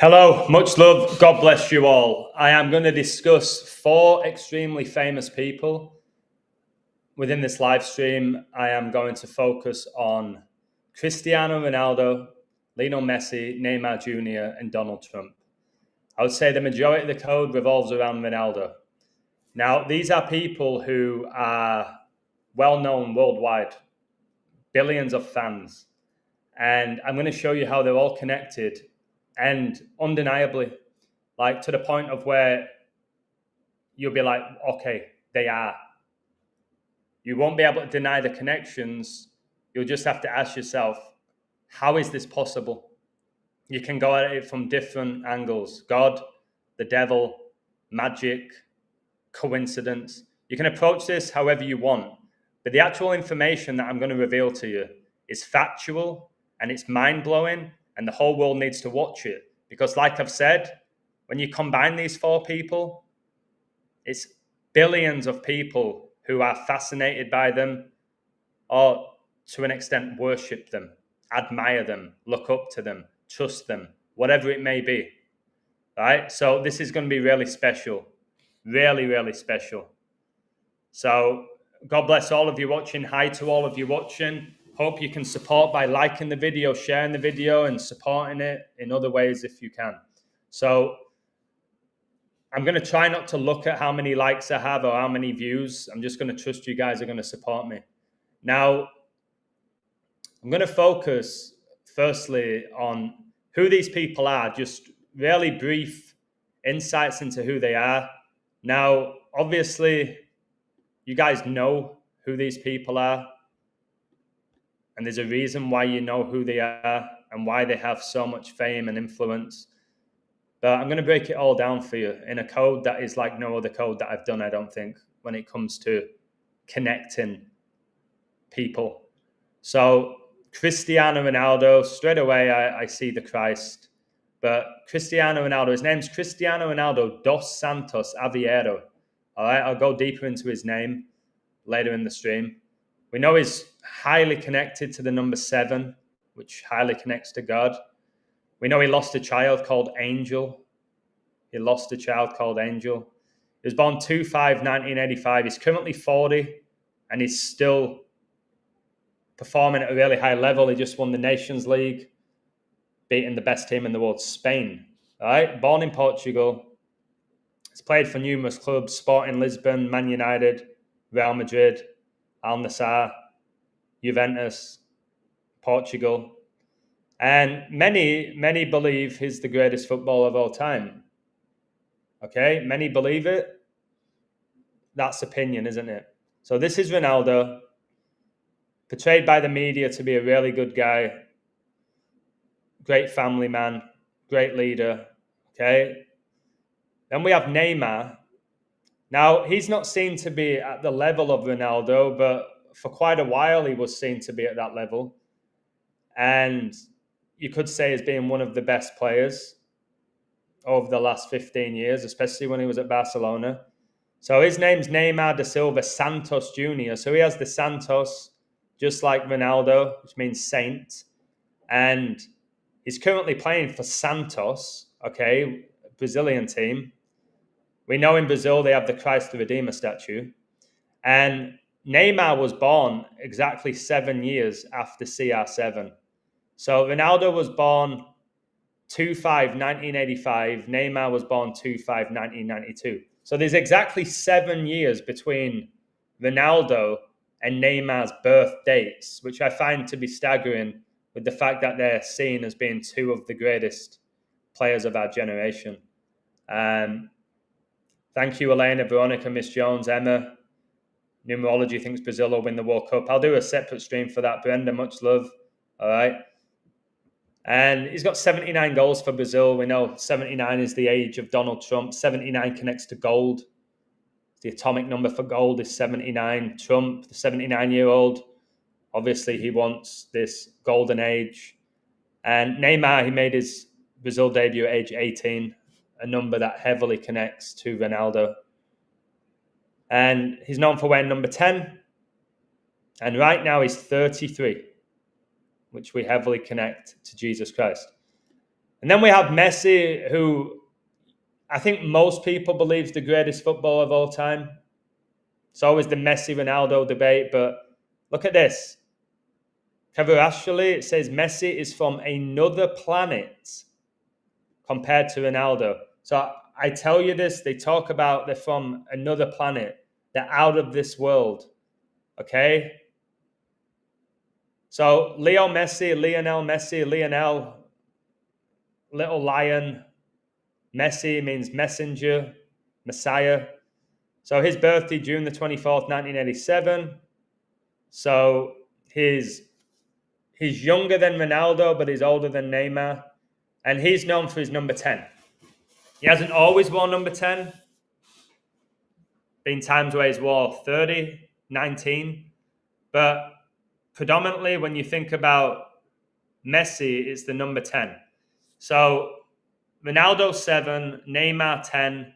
Hello, much love. God bless you all. I am going to discuss four extremely famous people. Within this live stream, I am going to focus on Cristiano Ronaldo, Lionel Messi, Neymar Jr., and Donald Trump. I would say the majority of the code revolves around Ronaldo. Now, these are people who are well known worldwide, billions of fans. And I'm going to show you how they're all connected and undeniably, like to the point of where you'll be like, okay, they are. You won't be able to deny the connections. You'll just have to ask yourself, how is this possible? You can go at it from different angles: God, the devil, magic, coincidence. You can approach this however you want. But the actual information that I'm going to reveal to you is factual and it's mind blowing, and the whole world needs to watch it. Because, like I've said, when you combine these four people, it's billions of people who are fascinated by them or to an extent worship them, admire them, look up to them, trust them, whatever it may be. Right? So this is going to be really special. Really, really special. So God bless all of you watching. Hi to all of you watching. Hope you can support by liking the video, sharing the video, and supporting it in other ways if you can. So I'm going to try not to look at how many likes I have or how many views. I'm just going to trust you guys are going to support me. Now, I'm going to focus firstly on who these people are, just really brief insights into who they are. Now, obviously, you guys know who these people are, and there's a reason why you know who they are and why they have so much fame and influence. But I'm going to break it all down for you in a code that is like no other code that I've done, I don't think, when it comes to connecting people. So Cristiano Ronaldo, straight away I see the Christ. But Cristiano Ronaldo, his name's Cristiano Ronaldo dos Santos Aveiro. All right, I'll go deeper into his name later in the stream. We know he's highly connected to the number 7, which highly connects to God. We know he lost a child called Angel. He lost a child called Angel. He was born 2/5/1985. He's currently 40, and he's still performing at a really high level. He just won the Nations League, beating the best team in the world, Spain. All right, born in Portugal. He's played for numerous clubs: Sporting Lisbon, Man United, Real Madrid, Al Nassr, Juventus, Portugal. And many believe he's the greatest footballer of all time. Okay, many believe it. That's opinion, isn't it? So this is Ronaldo, portrayed by the media to be a really good guy, great family man, great leader. Okay. Then we have Neymar. Now, he's not seen to be at the level of Ronaldo, but for quite a while he was seen to be at that level. And you could say as being one of the best players over the last 15 years, especially when he was at Barcelona. So his name's Neymar da Silva Santos Jr. So he has the Santos, just like Ronaldo, which means saint. And he's currently playing for Santos, okay, Brazilian team. We know in Brazil they have the Christ the Redeemer statue. And Neymar was born exactly 7 years after CR7. So Ronaldo was born 2/5/1985. Neymar was born 2/5/1992. So there's exactly 7 years between Ronaldo and Neymar's birth dates, which I find to be staggering with the fact that they're seen as being two of the greatest players of our generation. Thank you, Elena, Veronica, Miss Jones, Emma. Numerology thinks Brazil will win the World Cup. I'll do a separate stream for that. Brenda, much love. All right. And he's got 79 goals for Brazil. We know 79 is the age of Donald Trump. 79 connects to gold. The atomic number for gold is 79. Trump, the 79-year-old, obviously he wants this golden age. And Neymar, he made his Brazil debut at age 18, a number that heavily connects to Ronaldo. And he's known for wearing number 10. And right now he's 33, which we heavily connect to Jesus Christ. And then we have Messi, who I think most people believe is the greatest footballer of all time. It's always the Messi-Ronaldo debate, but look at this. Actually, it says Messi is from another planet compared to Ronaldo. So I tell you this, they talk about they're from another planet. They're out of this world. Okay? So Lionel Messi, Lionel, little lion. Messi means messenger, Messiah. So his birthday, June the 24th, 1987. So he's younger than Ronaldo, but he's older than Neymar. And he's known for his number 10. He hasn't always worn number 10. Been times where he's wore 30, 19. But predominantly when you think about Messi, it's the number 10. So Ronaldo 7, Neymar 10,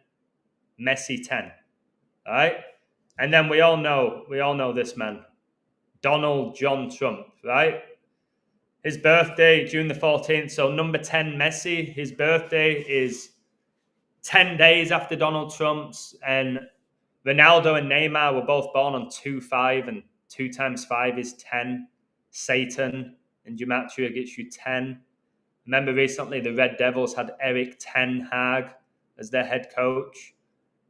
Messi 10. All right? And then we all know this man, Donald John Trump, right? His birthday, June the 14th. So number 10, Messi, his birthday is 10 days after Donald Trump's. And Ronaldo and Neymar were both born on 2-5, and 2 times 5 is 10. Satan in gematria gets you 10. Remember recently the Red Devils had Eric Ten Hag as their head coach.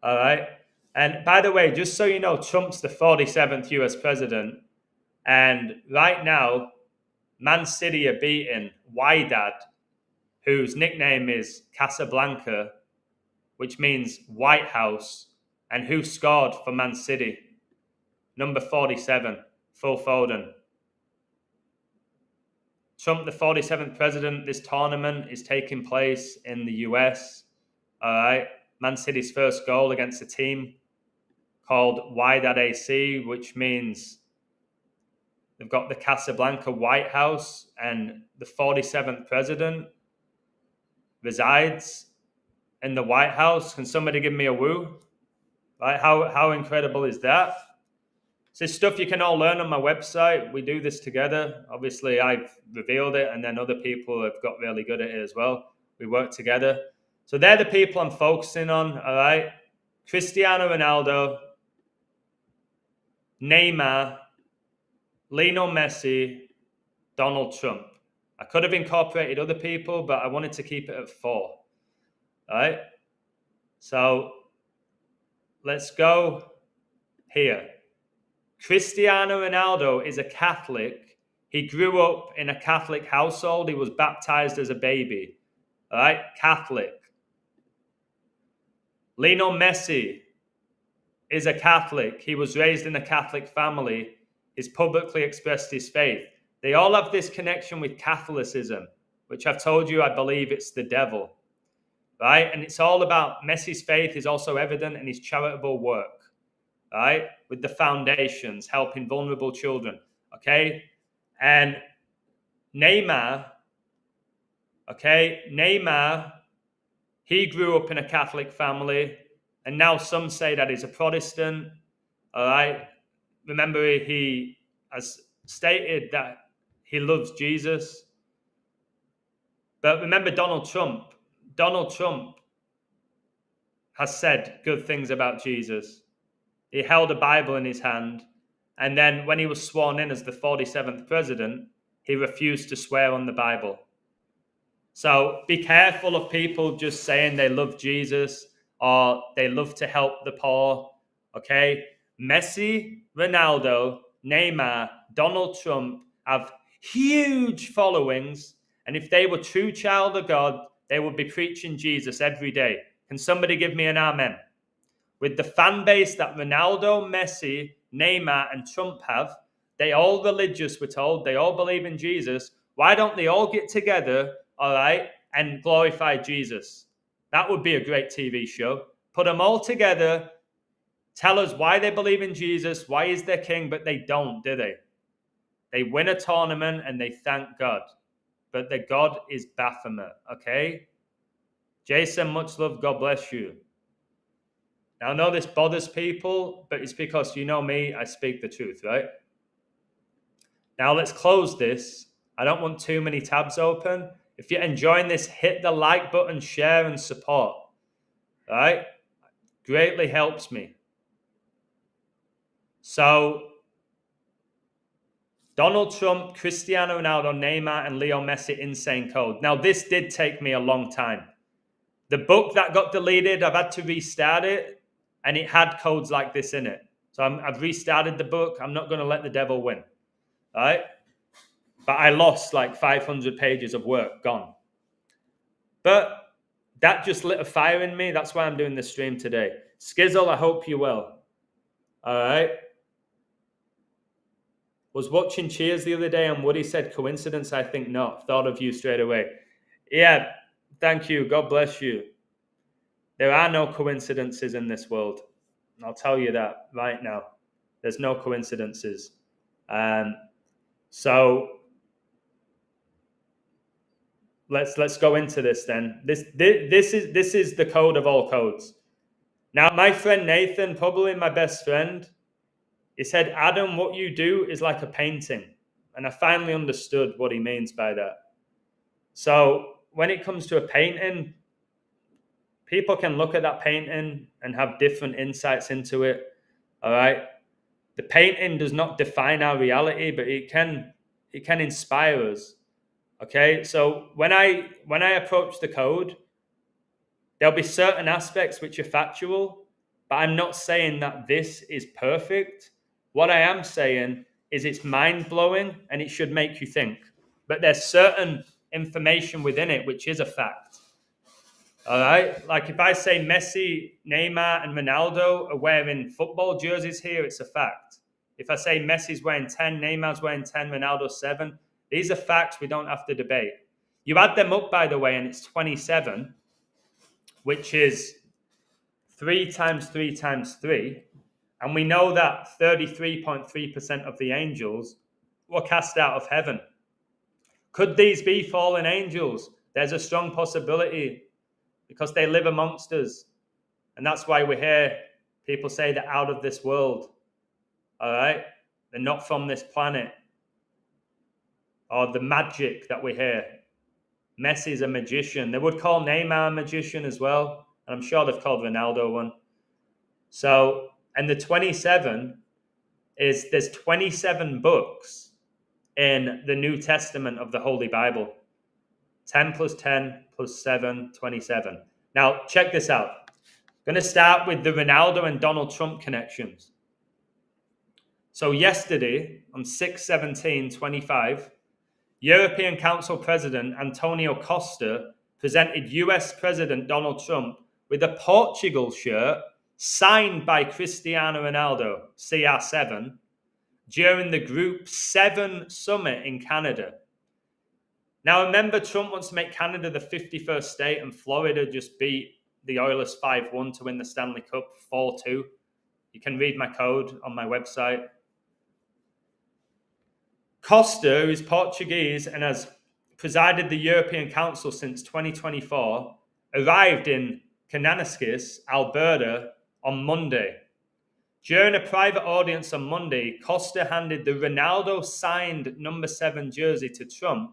All right. And by the way, just so you know, Trump's the 47th US president. And right now, Man City are beating Wydad, whose nickname is Casablanca, which means White House. And who scored for Man City? Number 47, Phil Foden. Trump, the 47th president, this tournament is taking place in the US. All right. Man City's first goal against a team called Wydad AC, which means they've got the Casablanca White House, and the 47th president resides in the White House. Can somebody give me a woo? Right? How incredible is that? This is stuff you can all learn on my website. We do this together. Obviously, I've revealed it, and then other people have got really good at it as well. We work together. So they're the people I'm focusing on, all right? Cristiano Ronaldo, Neymar, Lionel Messi, Donald Trump. I could have incorporated other people, but I wanted to keep it at 4. All right? So let's go here. Cristiano Ronaldo is a Catholic. He grew up in a Catholic household. He was baptized as a baby. All right? Catholic. Lionel Messi is a Catholic. He was raised in a Catholic family. He's publicly expressed his faith. They all have this connection with Catholicism, which I've told you, I believe it's the devil. Right? And it's all about Messi's faith is also evident in his charitable work. Right? With the foundations, helping vulnerable children. Okay? And Neymar, he grew up in a Catholic family, and now some say that he's a Protestant. All right? Remember, he has stated that he loves Jesus. But remember Donald Trump. Donald Trump has said good things about Jesus. He held a Bible in his hand, and then when he was sworn in as the 47th president, he refused to swear on the Bible. So be careful of people just saying they love Jesus or they love to help the poor, okay? Messi, Ronaldo, Neymar, Donald Trump have huge followings, and if they were true child of God, they would be preaching Jesus every day. Can somebody give me an amen? With the fan base that Ronaldo, Messi, Neymar, and Trump have, they all religious, we're told, they all believe in Jesus. Why don't they all get together, all right, and glorify Jesus? That would be a great TV show. Put them all together, tell us why they believe in Jesus, why he's their king, but they don't, do they? They win a tournament and they thank God. But their God is Baphomet, okay? Jason, much love, God bless you. Now, I know this bothers people, but it's because you know me, I speak the truth, right? Now, let's close this. I don't want too many tabs open. If you're enjoying this, hit the like button, share, and support. All right? Greatly helps me. So, Donald Trump, Cristiano Ronaldo, Neymar, and Leo Messi insane code. Now, this did take me a long time. The book that got deleted, I've had to restart it, and it had codes like this in it. So I've restarted the book. I'm not going to let the devil win. All right? But I lost like 500 pages of work, gone. But that just lit a fire in me. That's why I'm doing this stream today. Skizzle, I hope you will. All right? Was watching Cheers the other day and Woody said coincidence. I think not. Thought of you straight away. Yeah, thank you. God bless you. There are no coincidences in this world. I'll tell you that right now. There's no coincidences. So let's go into this then. This is the code of all codes. Now, my friend Nathan, probably my best friend, he said, Adam, what you do is like a painting. And I finally understood what he means by that. So when it comes to a painting, people can look at that painting and have different insights into it. All right. The painting does not define our reality, but it can inspire us. Okay. So when I approach the code, there'll be certain aspects which are factual, but I'm not saying that this is perfect. What I am saying is it's mind-blowing and it should make you think. But there's certain information within it which is a fact. All right? Like if I say Messi, Neymar, and Ronaldo are wearing football jerseys here, it's a fact. If I say Messi's wearing 10, Neymar's wearing 10, Ronaldo's 7, these are facts we don't have to debate. You add them up, by the way, and it's 27, which is 3 times 3 times 3. And we know that 33.3% of the angels were cast out of heaven. Could these be fallen angels? There's a strong possibility because they live amongst us. And that's why we hear people say they're out of this world. All right? They're not from this planet. Or the magic that we hear. Messi's a magician. They would call Neymar a magician as well. And I'm sure they've called Ronaldo one. So, and the 27 is there's 27 books in the New Testament of the Holy Bible. 10 plus 10 plus 7, 27. Now, check this out. I'm going to start with the Ronaldo and Donald Trump connections. So yesterday, on 6/17/25, European Council President Antonio Costa presented US President Donald Trump with a Portugal shirt signed by Cristiano Ronaldo, CR7, during the Group 7 summit in Canada. Now, remember, Trump wants to make Canada the 51st state and Florida just beat the Oilers 5-1 to win the Stanley Cup 4-2. You can read my code on my website. Costa, who is Portuguese and has presided the European Council since 2024, arrived in Kananaskis, Alberta, on Monday. During a private audience on Monday, Costa handed the Ronaldo signed number 7 jersey to Trump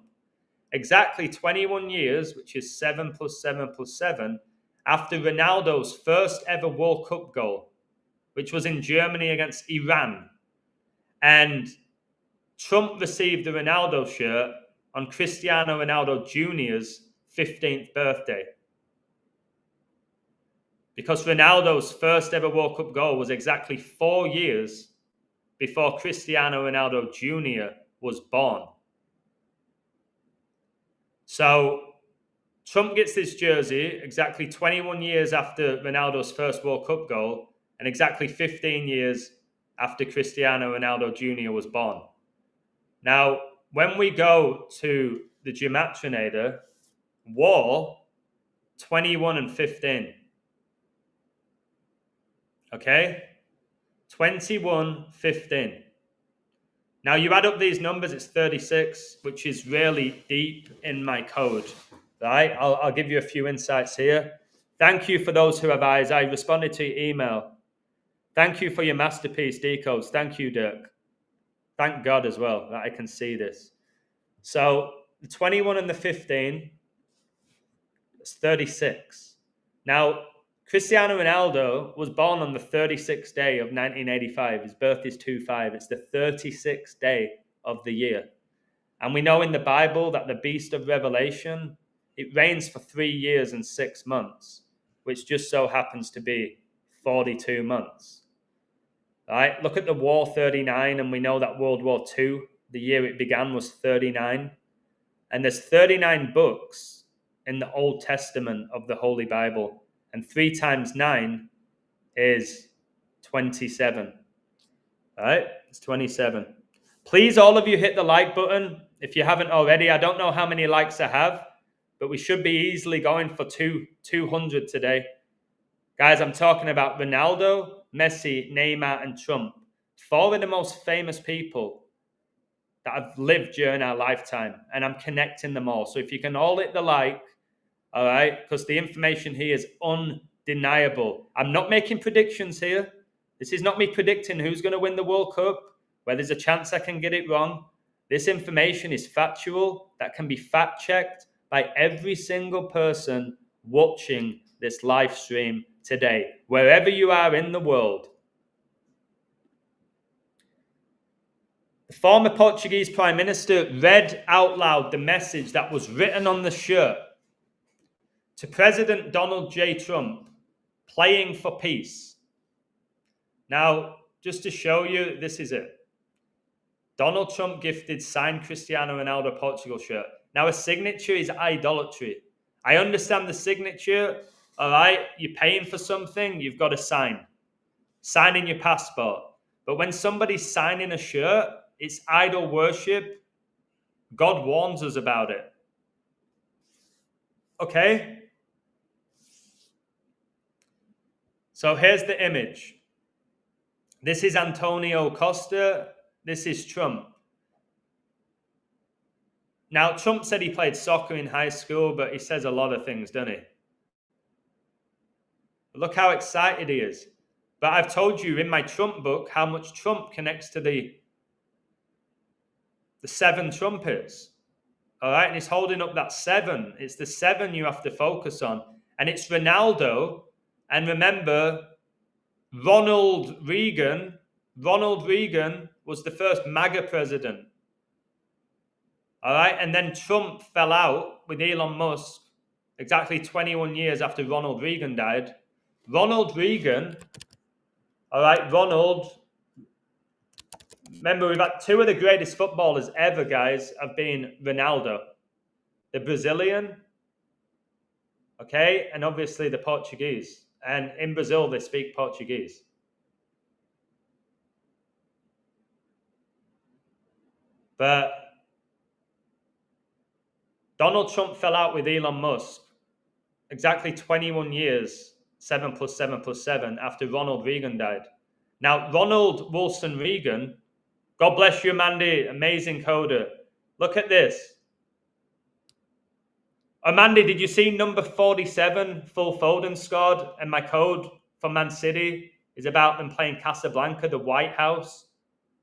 exactly 21 years, which is 7 plus 7 plus 7, after Ronaldo's first ever World Cup goal, which was in Germany against Iran. And Trump received the Ronaldo shirt on Cristiano Ronaldo Jr.'s 15th birthday. Because Ronaldo's first ever World Cup goal was exactly 4 years before Cristiano Ronaldo Jr. was born. So Trump gets this jersey exactly 21 years after Ronaldo's first World Cup goal and exactly 15 years after Cristiano Ronaldo Jr. was born. Now, when we go to the Gematrinator, war, 21 and 15. Okay? 21, 15. Now, you add up these numbers, it's 36, which is really deep in my code. Right? I'll give you a few insights here. Thank you for those who have eyes. I responded to your email. Thank you for your masterpiece decodes. Thank you, Dirk. Thank God as well that I can see this. So the 21 and the 15, it's 36. Now, Cristiano Ronaldo was born on the 36th day of 1985. His birth is 25. It's the 36th day of the year. And we know in the Bible that the beast of Revelation, it reigns for 3 years and 6 months, which just so happens to be 42 months. Right? Look at the War 39, and we know that World War II, the year it began, was 39. And there's 39 books in the Old Testament of the Holy Bible. And 3 times 9 is 27. Right? It's 27. Please, all of you, hit the like button if you haven't already. I don't know how many likes I have, but we should be easily going for 200 today. Guys, I'm talking about Ronaldo, Messi, Neymar, and Trump. 4 of the most famous people that have lived during our lifetime, and I'm connecting them all. So if you can all hit the like, all right, because the information here is undeniable. I'm not making predictions here. This is not me predicting who's going to win the World Cup, where there's a chance I can get it wrong. This information is factual, that can be fact-checked by every single person watching this live stream today, wherever you are in the world. The former Portuguese Prime Minister read out loud the message that was written on the shirt to President Donald J. Trump, playing for peace. Now, just to show you, this is it. Donald Trump gifted signed Cristiano Ronaldo Portugal shirt. Now, a signature is idolatry. I understand the signature, all right? You're paying for something, you've got to sign. Signing your passport. But when somebody's signing a shirt, it's idol worship. God warns us about it. Okay? So here's the image. This is Antonio Costa. This is Trump. Now, Trump said he played soccer in high school, but he says a lot of things, doesn't he? Look how excited he is. But I've told you in my Trump book how much Trump connects to the 7 trumpets. All right? And he's holding up that 7. It's the 7 you have to focus on. And it's Ronaldo. And remember, Ronald Reagan was the first MAGA president. All right? And then Trump fell out with Elon Musk exactly 21 years after Ronald Reagan died. Ronald Reagan, all right, remember, we've had 2 of the greatest footballers ever, guys, have been Ronaldo, the Brazilian, okay, and obviously the Portuguese. And in Brazil, they speak Portuguese. But Donald Trump fell out with Elon Musk exactly 21 years, 7 plus 7 plus 7, after Ronald Reagan died. Now, Ronald Wilson Reagan, God bless you, Mandy, amazing coder. Look at this. Mandy, did you see number 47, Phil Foden scored? And my code for Man City is about them playing Casablanca, the White House,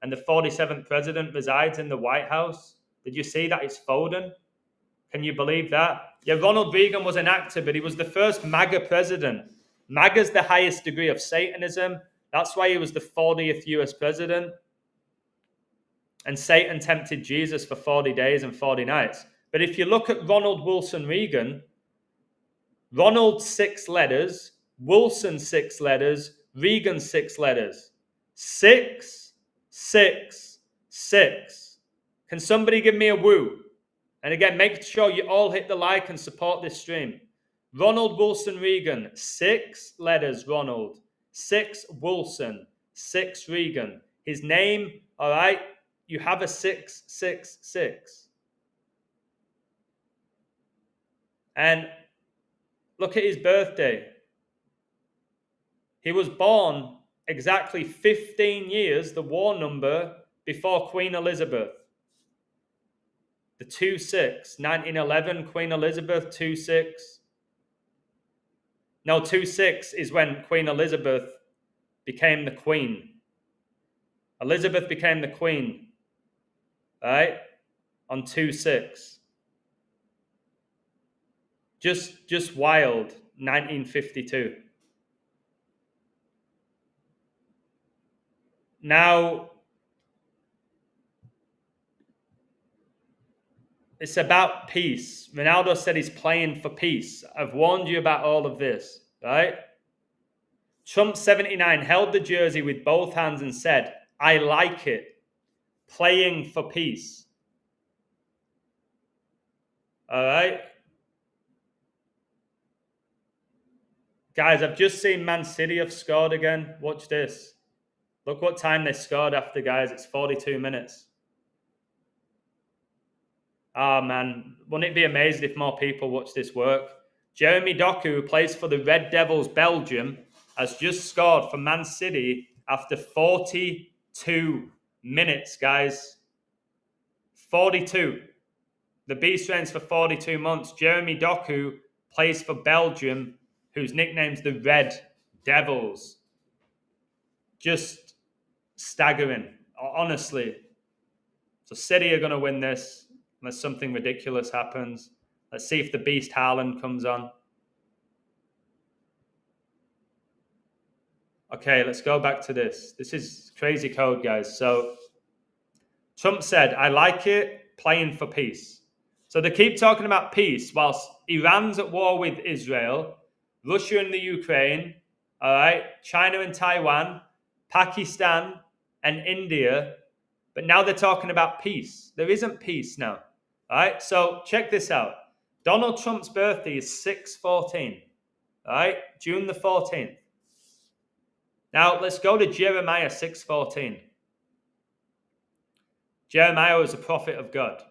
and the 47th president resides in the White House. Did you see that? It's Foden. Can you believe that? Yeah, Ronald Reagan was an actor, but he was the first MAGA president. MAGA's the highest degree of Satanism. That's why he was the 40th US president. And Satan tempted Jesus for 40 days and 40 nights. But if you look at Ronald Wilson Reagan, Ronald 6 letters, Wilson 6 letters, Reagan 6 letters. 6, 6, 6. Can somebody give me a woo? And again, make sure you all hit the like and support this stream. Ronald Wilson Reagan, 6 letters, Ronald. 6 Wilson, 6 Reagan. His name, all right, you have a 666. And look at his birthday. He was born exactly 15 years, the war number, before Queen Elizabeth. The 2-6, 1911, Queen Elizabeth, 2-6. No, 2-6 is when Queen Elizabeth became the queen. Elizabeth became the queen, right? On 2-6. Just wild. 1952. Now, it's about peace. Ronaldo said he's playing for peace. I've warned you about all of this, right? Trump 79 held the jersey with both hands and said, "I like it. Playing for peace." All right? Guys, I've just seen Man City have scored again. Watch this. Look what time they scored after, guys. It's 42 minutes. Oh, man. Wouldn't it be amazing if more people watch this work? Jeremy Doku, who plays for the Red Devils Belgium, has just scored for Man City after 42 minutes, guys. 42. The beast reigns for 42 months. Jeremy Doku plays for Belgium, whose nickname's the Red Devils. Just staggering, honestly. So City are going to win this unless something ridiculous happens. Let's see if the beast Haaland comes on. Okay, let's go back to this. This is crazy code, guys. So Trump said, "I like it, playing for peace." So they keep talking about peace whilst Iran's at war with Israel, Russia and the Ukraine, all right, China and Taiwan, Pakistan and India. But now they're talking about peace. There isn't peace now. All right, so check this out. Donald Trump's birthday is 6/14, all right, June the 14th. Now let's go to Jeremiah 6:14. Jeremiah was a prophet of God.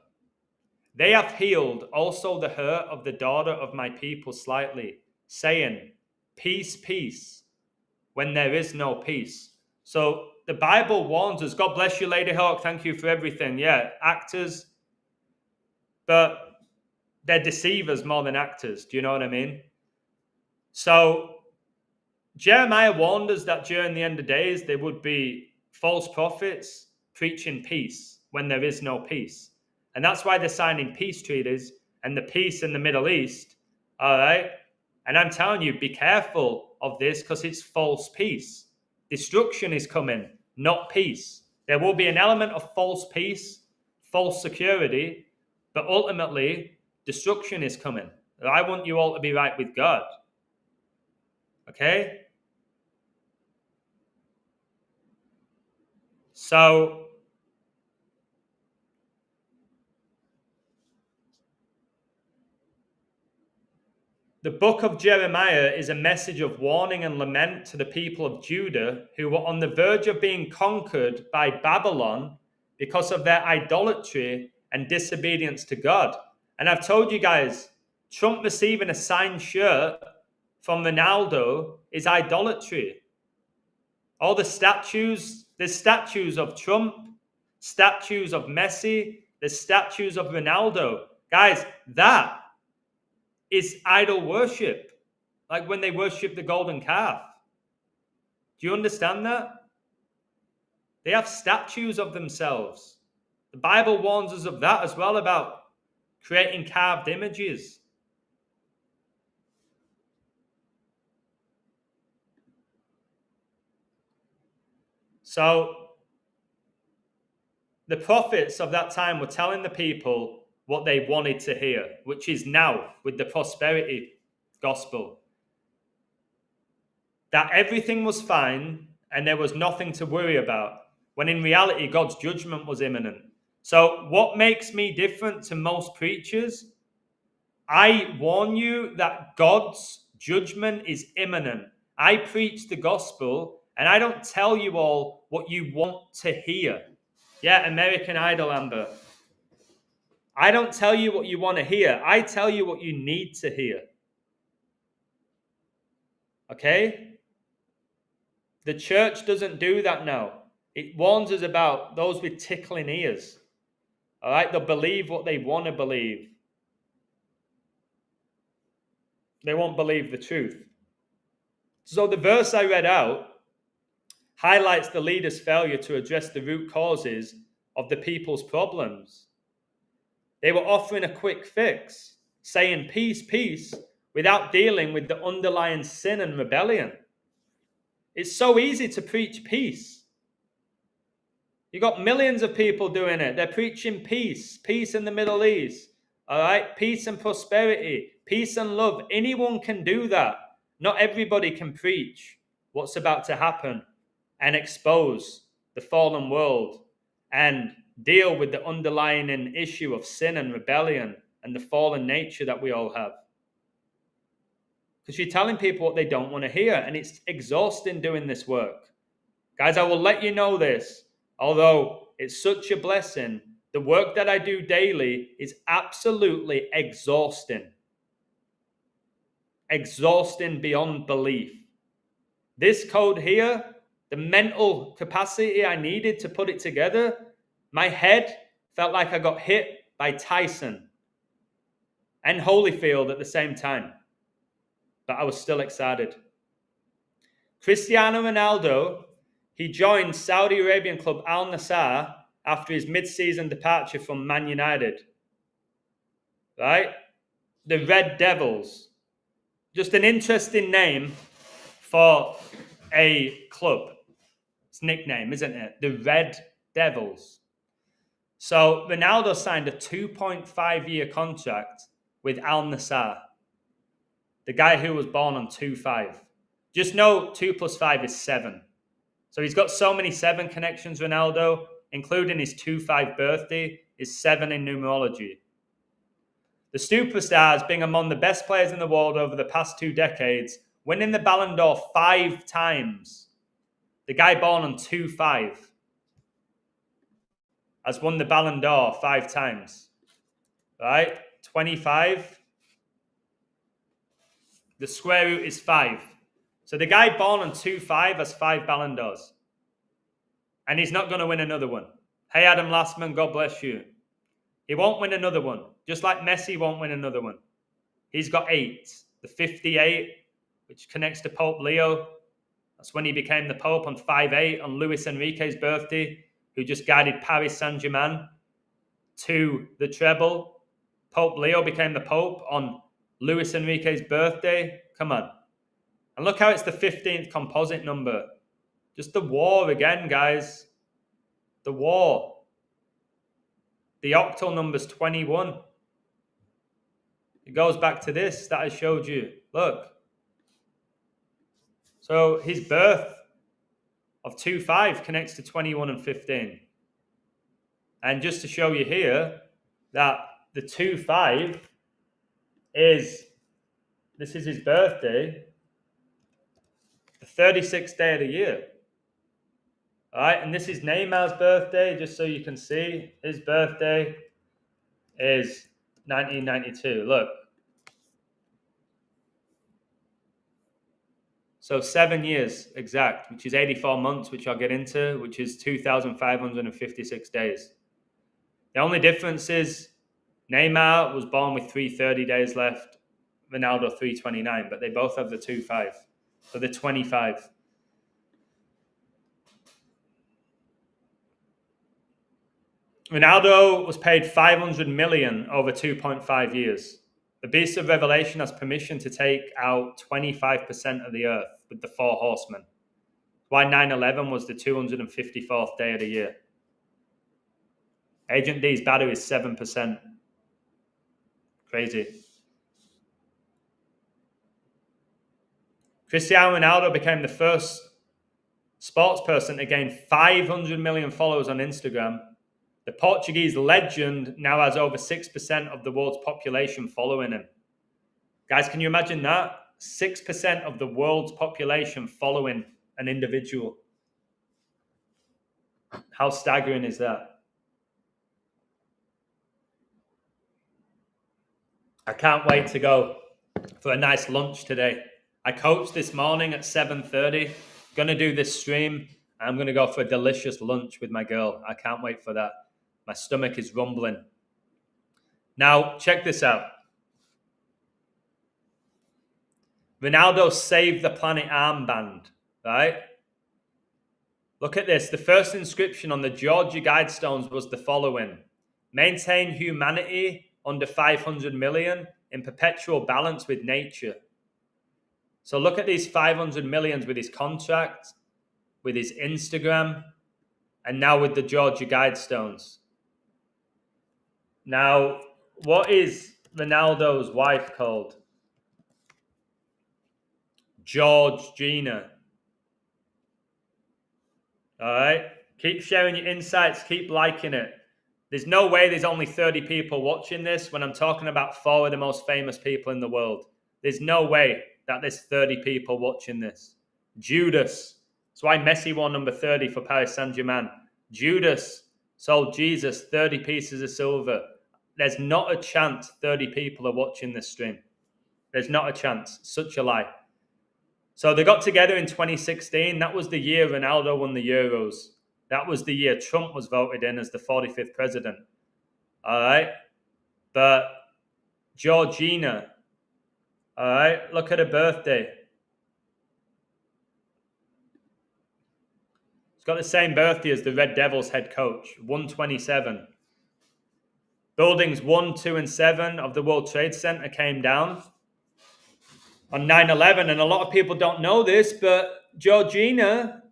"They have healed also the hurt of the daughter of my people slightly, saying, 'Peace, peace,' when there is no peace." So the Bible warns us. God bless you, Lady Hawk. Thank you for everything. Yeah, actors, but they're deceivers more than actors. Do you know what I mean? So Jeremiah warned us that during the end of days, there would be false prophets preaching peace when there is no peace. And that's why they're signing peace treaties and the peace in the Middle East. All right. And I'm telling you, be careful of this because it's false peace. Destruction is coming, not peace. There will be an element of false peace, false security, but ultimately, destruction is coming. I want you all to be right with God. Okay? So, the book of Jeremiah is a message of warning and lament to the people of Judah who were on the verge of being conquered by Babylon because of their idolatry and disobedience to God. And I've told you guys, Trump receiving a signed shirt from Ronaldo is idolatry. All the statues, there's statues of Trump, statues of Messi, there's statues of Ronaldo. Guys, that is idol worship, like when they worship the golden calf. Do you understand that? They have statues of themselves. The Bible warns us of that as well, about creating carved images. So the prophets of that time were telling the people what they wanted to hear, which is now with the prosperity gospel. That everything was fine and there was nothing to worry about, when in reality, God's judgment was imminent. So what makes me different to most preachers? I warn you that God's judgment is imminent. I preach the gospel and I don't tell you all what you want to hear. Yeah, American Idol, Amber. I don't tell you what you want to hear. I tell you what you need to hear. Okay? The church doesn't do that now. It warns us about those with tickling ears. All right? They'll believe what they want to believe. They won't believe the truth. So the verse I read out highlights the leader's failure to address the root causes of the people's problems. They were offering a quick fix, saying peace, peace, without dealing with the underlying sin and rebellion. It's so easy to preach peace. You got millions of people doing it. They're preaching peace, peace in the Middle East. All right, peace and prosperity, peace and love. Anyone can do that. Not everybody can preach what's about to happen and expose the fallen world and deal with the underlying issue of sin and rebellion and the fallen nature that we all have. Because you're telling people what they don't want to hear, and it's exhausting doing this work. Guys, I will let you know this, although it's such a blessing, the work that I do daily is absolutely exhausting. Exhausting beyond belief. This code here, the mental capacity I needed to put it together, my head felt like I got hit by Tyson and Holyfield at the same time. But I was still excited. Cristiano Ronaldo, he joined Saudi Arabian club Al Nassr after his mid-season departure from Man United. Right? The Red Devils. Just an interesting name for a club. It's a nickname, isn't it? The Red Devils. So Ronaldo signed a 2.5-year contract with Al Nassr. The guy who was born on 2-5. Just know 2 + 5 is 7. So he's got so many 7 connections, Ronaldo, including his 2-5 birthday, is 7 in numerology. The superstar has been among the best players in the world over the past 2 decades, winning the Ballon d'Or 5 times. The guy born on 2-5 has won the Ballon d'Or 5 times. Right? 25. The square root is 5. So the guy born on 2-5 has 5 Ballon d'Ors. And he's not going to win another one. Hey, Adam Lastman, God bless you. He won't win another one. Just like Messi won't win another one. He's got 8. The 58, which connects to Pope Leo. That's when he became the Pope on 5-8 on Luis Enrique's birthday, who just guided Paris Saint-Germain to the treble. Pope Leo became the Pope on Luis Enrique's birthday. Come on. And look how it's the 15th composite number. Just the war again, guys. The war. The octal number's 21. It goes back to this that I showed you. Look. So his birth of 2-5 connects to 21 and 15. And just to show you here that the 2-5 is, this is his birthday, the 36th day of the year. All right, and this is Neymar's birthday, just so you can see. His birthday is 1992. Look. So 7 years exact, which is 84 months, which I'll get into, which is 2,556 days. The only difference is Neymar was born with 330 days left, Ronaldo 329, but they both have the 2-5. So the 25. Ronaldo was paid 500 million over 2.5 years. The Beast of Revelation has permission to take out 25% of the earth with the 4 horsemen. Why 9/11 was the 254th day of the year. Agent D's battery is 7%. Crazy. Cristiano Ronaldo became the first sports person to gain 500 million followers on Instagram. The Portuguese legend now has over 6% of the world's population following him. Guys, can you imagine that? 6% of the world's population following an individual. How staggering is that? I can't wait to go for a nice lunch today. I coached this morning at 7:30. Gonna do this stream. I'm gonna go for a delicious lunch with my girl. I can't wait for that. My stomach is rumbling. Now, check this out. Ronaldo saved the planet armband, right? Look at this. The first inscription on the Georgia Guidestones was the following. Maintain humanity under 500 million in perpetual balance with nature. So look at these 500 millions with his contract, with his Instagram, and now with the Georgia Guidestones. Now, what is Ronaldo's wife called? Georgina. All right? Keep sharing your insights. Keep liking it. There's no way there's only 30 people watching this when I'm talking about 4 of the most famous people in the world. There's no way that there's 30 people watching this. Judas. That's why Messi won number 30 for Paris Saint-Germain. Judas sold Jesus 30 pieces of silver. There's not a chance 30 people are watching this stream. There's not a chance. Such a lie. So they got together in 2016. That was the year Ronaldo won the Euros. That was the year Trump was voted in as the 45th president. All right? But Georgina, all right, look at her birthday. She's got the same birthday as the Red Devils head coach, 127. Buildings 1, 2, and 7 of the World Trade Center came down on 9/11, and a lot of people don't know this, but Georgina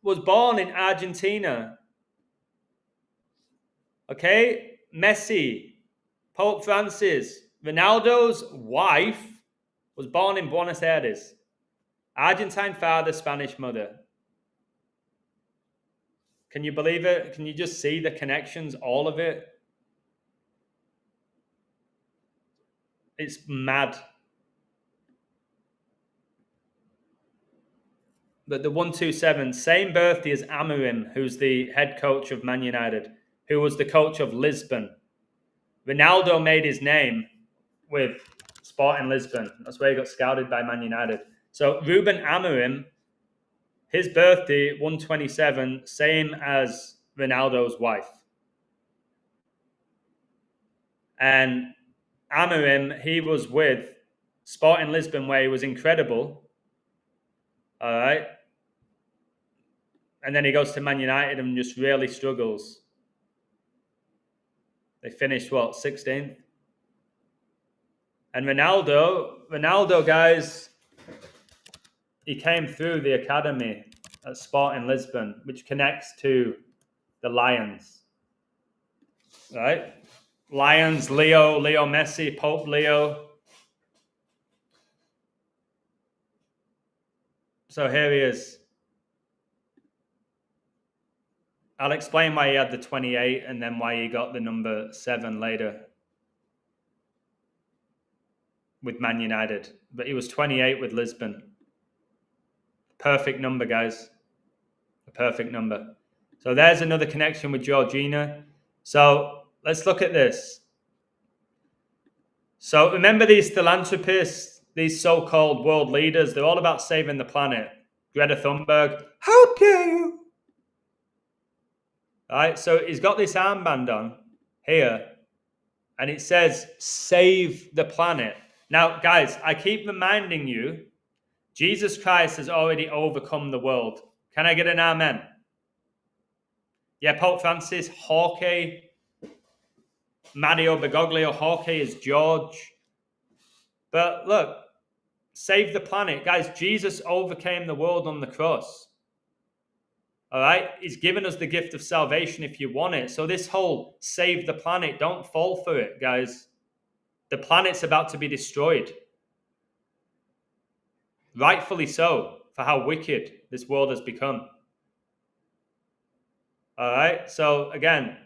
was born in Argentina. Okay? Messi, Pope Francis, Ronaldo's wife was born in Buenos Aires. Argentine father, Spanish mother. Can you believe it? Can you just see the connections, all of it? It's mad. But the 127, same birthday as Amorim, who's the head coach of Man United, who was the coach of Lisbon. Ronaldo made his name with Sporting Lisbon. That's where he got scouted by Man United. So Ruben Amorim, his birthday, 127, same as Ronaldo's wife. And Amorim, he was with Sporting Lisbon, where he was incredible. All right. And then he goes to Man United and just really struggles. They finished, 16th? And Ronaldo, guys, he came through the academy at Sporting Lisbon, which connects to the Lions. Right? Lions, Leo Messi, Pope Leo. So here he is. I'll explain why he had the 28 and then why he got the number 7 later with Man United. But he was 28 with Lisbon. Perfect number, guys. A perfect number. So there's another connection with Georgina. So let's look at this. So remember these philanthropists, these so-called world leaders, they're all about saving the planet. Greta Thunberg, how dare you? All right, so he's got this armband on here, and it says, save the planet. Now, guys, I keep reminding you, Jesus Christ has already overcome the world. Can I get an amen? Yeah, Pope Francis, Jorge, Mario Bergoglio, Jorge is George. But look, save the planet. Guys, Jesus overcame the world on the cross. All right? He's given us the gift of salvation if you want it. So this whole save the planet, don't fall for it, guys. The planet's about to be destroyed. Rightfully so, for how wicked this world has become. All right? So again,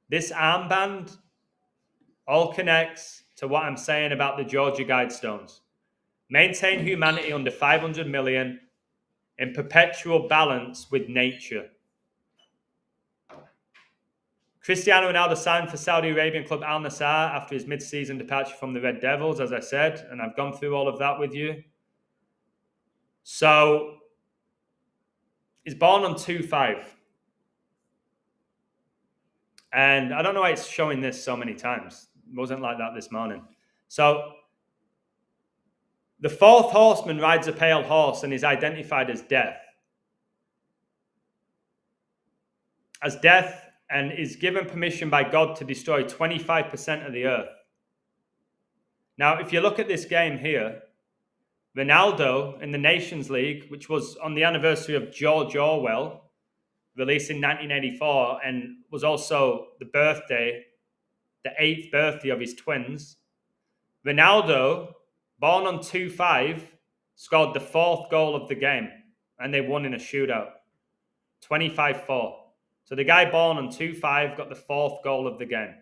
this armband all connects to what I'm saying about the Georgia Guidestones. Maintain humanity under 500 million in perpetual balance with nature. Cristiano Ronaldo signed for Saudi Arabian club Al Nassr after his mid-season departure from the Red Devils, as I said, and I've gone through all of that with you. So, he's born on 2/5. And I don't know why it's showing this so many times. It wasn't like that this morning. So, the 4th horseman rides a pale horse and is identified as death. As death, and is given permission by God to destroy 25% of the earth. Now, if you look at this game here, Ronaldo in the Nations League, which was on the anniversary of George Orwell, released in 1984, and was also the 8th birthday of his twins. Ronaldo, born on 2-5, scored the 4th goal of the game, and they won in a shootout, 25-4. So the guy born on 2-5 got the 4th goal of the game.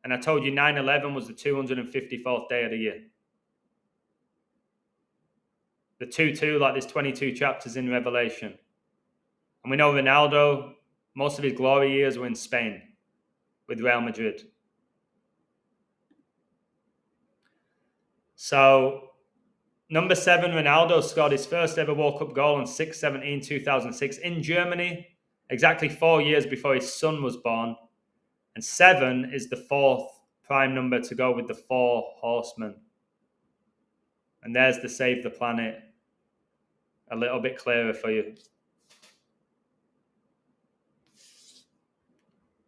And I told you 9/11 was the 254th day of the year. The 2-2, like there's 22 chapters in Revelation. And we know Ronaldo, most of his glory years were in Spain with Real Madrid. So, number 7, Ronaldo scored his first ever World Cup goal on 6/17/2006 in Germany, exactly 4 years before his son was born. And 7 is the 4th prime number to go with the 4 horsemen. And there's the Save the Planet, a little bit clearer for you.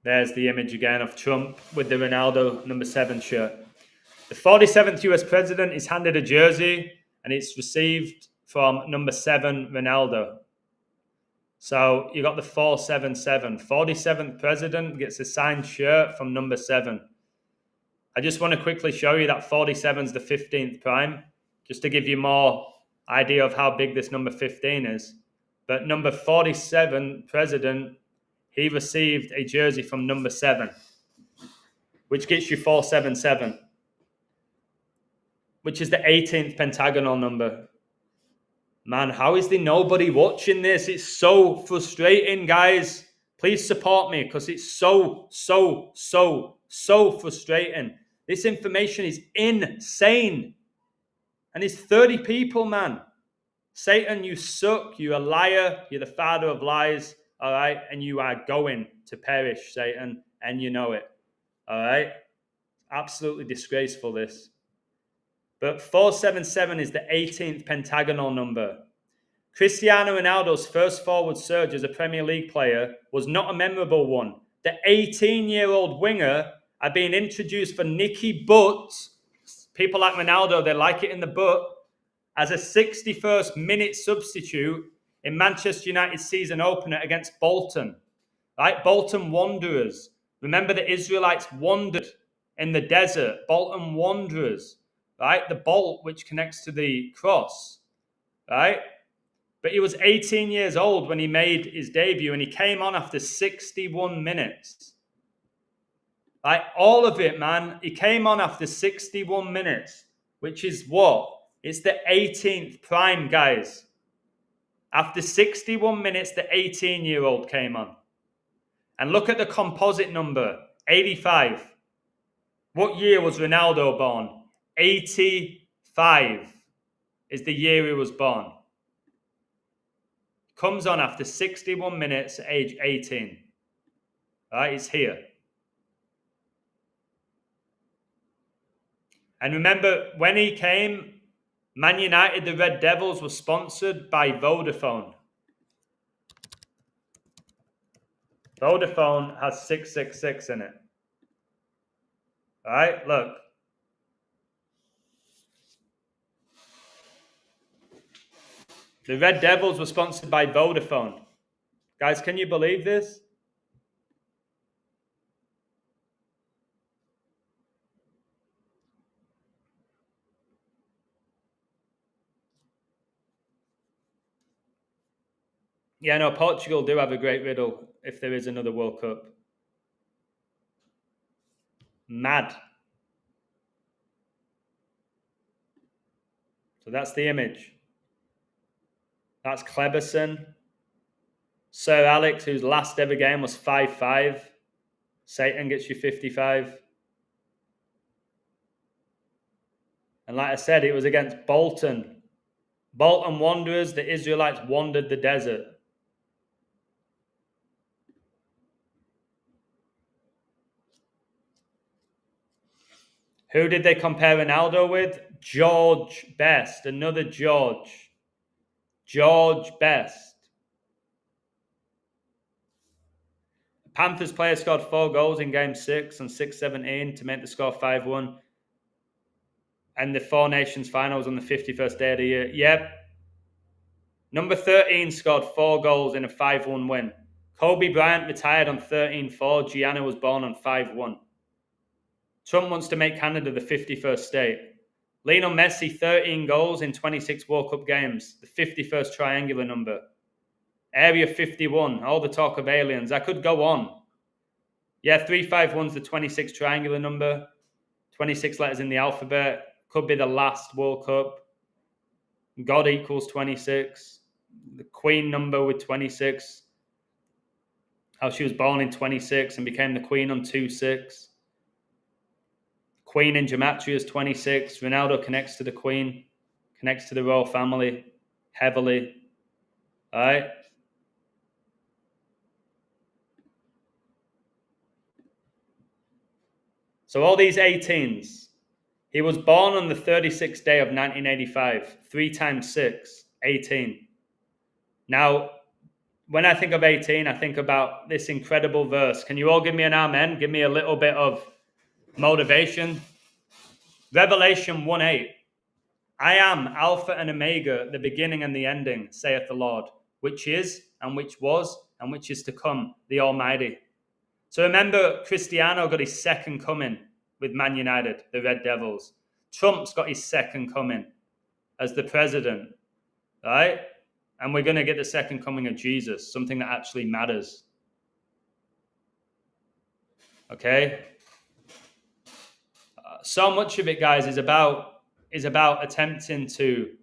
There's the image again of Trump with the Ronaldo number 7 shirt. The 47th US president is handed a jersey, and it's received from number 7 Ronaldo. So you got the 477. 47th president gets a signed shirt from number 7. I just want to quickly show you that 47 is the 15th prime, just to give you more idea of how big this number 15 is. But number 47 president, he received a jersey from number 7, which gets you 477, which is the 18th pentagonal number. Man, how is there nobody watching this? It's so frustrating, guys. Please support me, because it's so frustrating. This information is insane. And it's 30 people, man. Satan, you suck. You're a liar. You're the father of lies. All right? And you are going to perish, Satan. And you know it. All right? Absolutely disgraceful, this. But 477 is the 18th pentagonal number. Cristiano Ronaldo's first forward surge as a Premier League player was not a memorable one. The 18-year-old winger had been introduced for Nicky Butt. People like Ronaldo, they like it in the butt. As a 61st minute substitute in Manchester United's season opener against Bolton. Right? Bolton Wanderers. Remember, the Israelites wandered in the desert. Bolton Wanderers. Right? The bolt which connects to the cross. Right? But he was 18 years old when he made his debut, and he came on after 61 minutes. Right? All of it, man. He came on after 61 minutes, which is what? It's the 18th prime, guys. After 61 minutes, the 18-year-old came on. And look at the composite number, 85. What year was Ronaldo born? 85 is the year he was born. Comes on after 61 minutes at age 18. All right, he's here. And remember, when he came, Man United, the Red Devils, were sponsored by Vodafone. Vodafone has 666 in it. All right, look. The Red Devils were sponsored by Vodafone. Guys, can you believe this? Yeah, no, Portugal do have a great riddle if there is another World Cup. Mad. So that's the image. That's Kleberson. Sir Alex, whose last ever game was 5-5. Satan gets you 55. And like I said, it was against Bolton. Bolton Wanderers, the Israelites wandered the desert. Who did they compare Ronaldo with? George Best. Another George. George Best. The Panthers player scored 4 goals in Game 6 on 6/17 to make the score 5-1. and the Four Nations finals on the 51st day of the year. Yep. Number 13 scored 4 goals in a 5-1 win. Kobe Bryant retired on 13-4. Gianna was born on 5-1. Trump wants to make Canada the 51st state. Lionel Messi, 13 goals in 26 World Cup games. The 51st triangular number. Area 51, all the talk of aliens. I could go on. Yeah, 351's the 26 triangular number. 26 letters in the alphabet. Could be the last World Cup. God equals 26. The Queen number with 26. How she was born in 26 and became the Queen on 2-6. Queen in gematria is 26. Ronaldo connects to the Queen, connects to the royal family heavily. All right. So all these 18s. He was born on the 36th day of 1985. 3 times 6, 18. Now, when I think of 18, I think about this incredible verse. Can you all give me an amen? Give me a little bit of motivation. Revelation 1:8. I am Alpha and Omega, the beginning and the ending, saith the Lord, which is, and which was, and which is to come, the Almighty. So remember, Cristiano got his second coming with Man United, the Red Devils. Trump's got his second coming as the president, right? And we're going to get the second coming of Jesus, something that actually matters. Okay? So much of it, guys, is about attempting to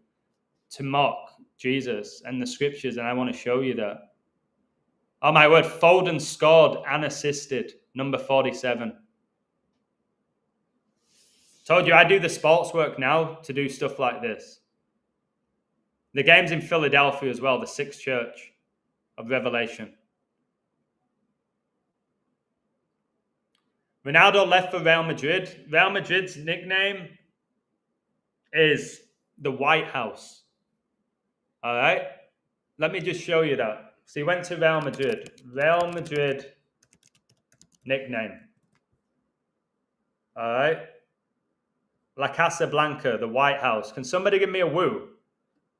mock Jesus and the scriptures, and I want to show you that. Oh my word, Foden scored and assisted, number 47. Told you I do the sports work now to do stuff like this. The game's in Philadelphia as well, the 6th church of Revelation. Ronaldo left for Real Madrid. Real Madrid's nickname is the White House. All right? Let me just show you that. So he went to Real Madrid. Real Madrid nickname. All right? La Casa Blanca, the White House. Can somebody give me a woo?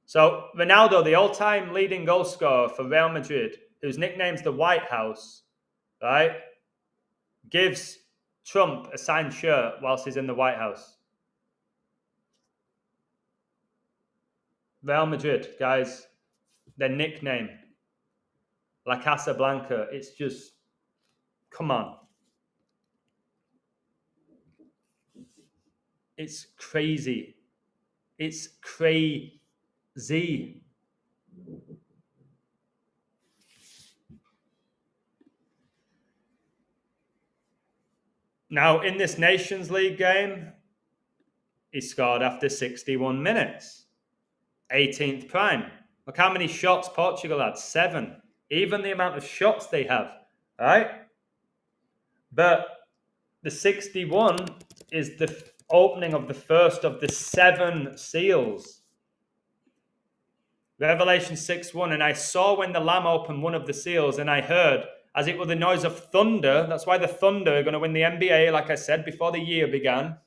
So Ronaldo, the all-time leading goal scorer for Real Madrid, whose nickname's the White House, right, gives Trump a signed shirt whilst he's in the White House. Real Madrid, guys, their nickname, La Casa Blanca, it's just, come on. It's crazy. It's crazy. Now, in this Nations League game, he scored after 61 minutes. 18th prime. Look how many shots Portugal had. 7. Even the amount of shots they have. All right? But the 61 is the opening of the first of the 7 seals. Revelation 6:1. And I saw when the Lamb opened one of the seals, and I heard, as it were the noise of thunder. That's why the Thunder are going to win the NBA, like I said, before the year began.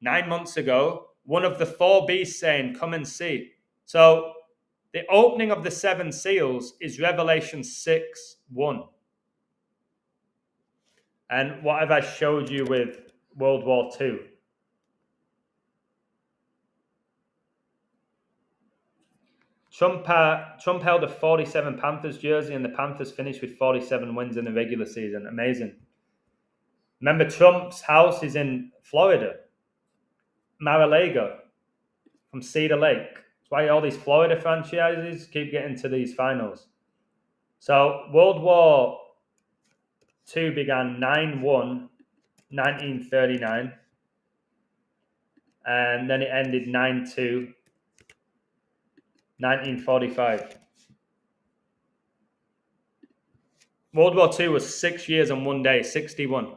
9 months ago. One of the 4 beasts saying, come and see. So the opening of the 7 seals is Revelation 6:1. And what have I showed you with World War II? Trump held a 47 Panthers jersey, and the Panthers finished with 47 wins in the regular season. Amazing. Remember, Trump's house is in Florida, Mar-a-Lago, from Cedar Lake. That's why all these Florida franchises keep getting to these finals. So World War II began 9/1, 1939, and then it ended 9/2, 1945. World War II was 6 years and 1 day, 61.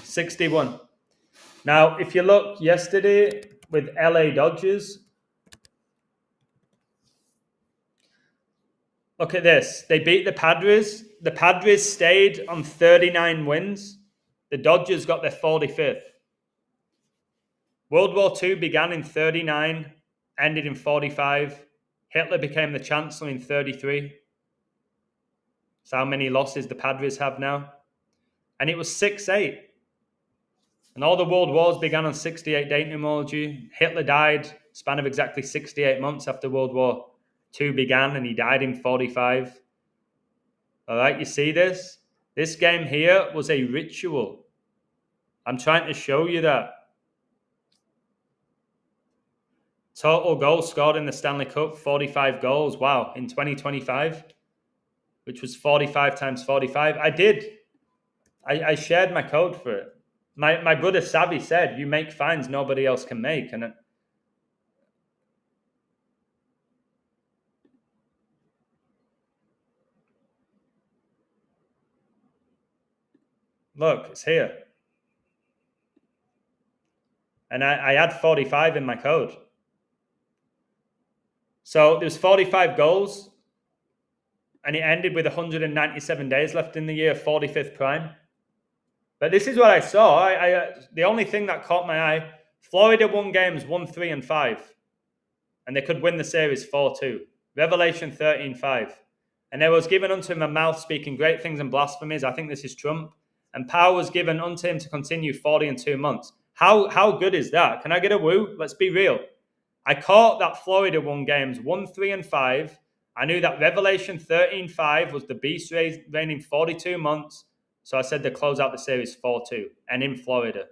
61. Now, if you look yesterday with LA Dodgers, look at this. They beat the Padres. The Padres stayed on 39 wins. The Dodgers got their 45th. World War II began in 39, ended in 45. Hitler became the Chancellor in 33. So how many losses the Padres have now? And it was 6-8. And all the world wars began on 68 date numerology. Hitler died span of exactly 68 months after World War II began, and he died in 45. All right, you see this? This game here was a ritual. I'm trying to show you that. Total goals scored in the Stanley Cup, 45 goals. Wow, in 2025, which was 45 times 45. I did. I shared my code for it. My brother Savvy said, you make finds nobody else can make. And look, it's here. And I had 45 in my code. So there's 45 goals, and it ended with 197 days left in the year, 45th prime. But this is what I saw. The only thing that caught my eye, Florida won games 1-3 and 5, and they could win the series 4-2. Revelation 13:5. And there was given unto him a mouth speaking great things and blasphemies. I think this is Trump. And power was given unto him to continue 40 and 2 months. How good is that? Can I get a woo? Let's be real. I caught that Florida won games 1-3 and 5. I knew that Revelation 13:5 was the beast reigning 42 months. So I said to close out the series 4-2 and in Florida.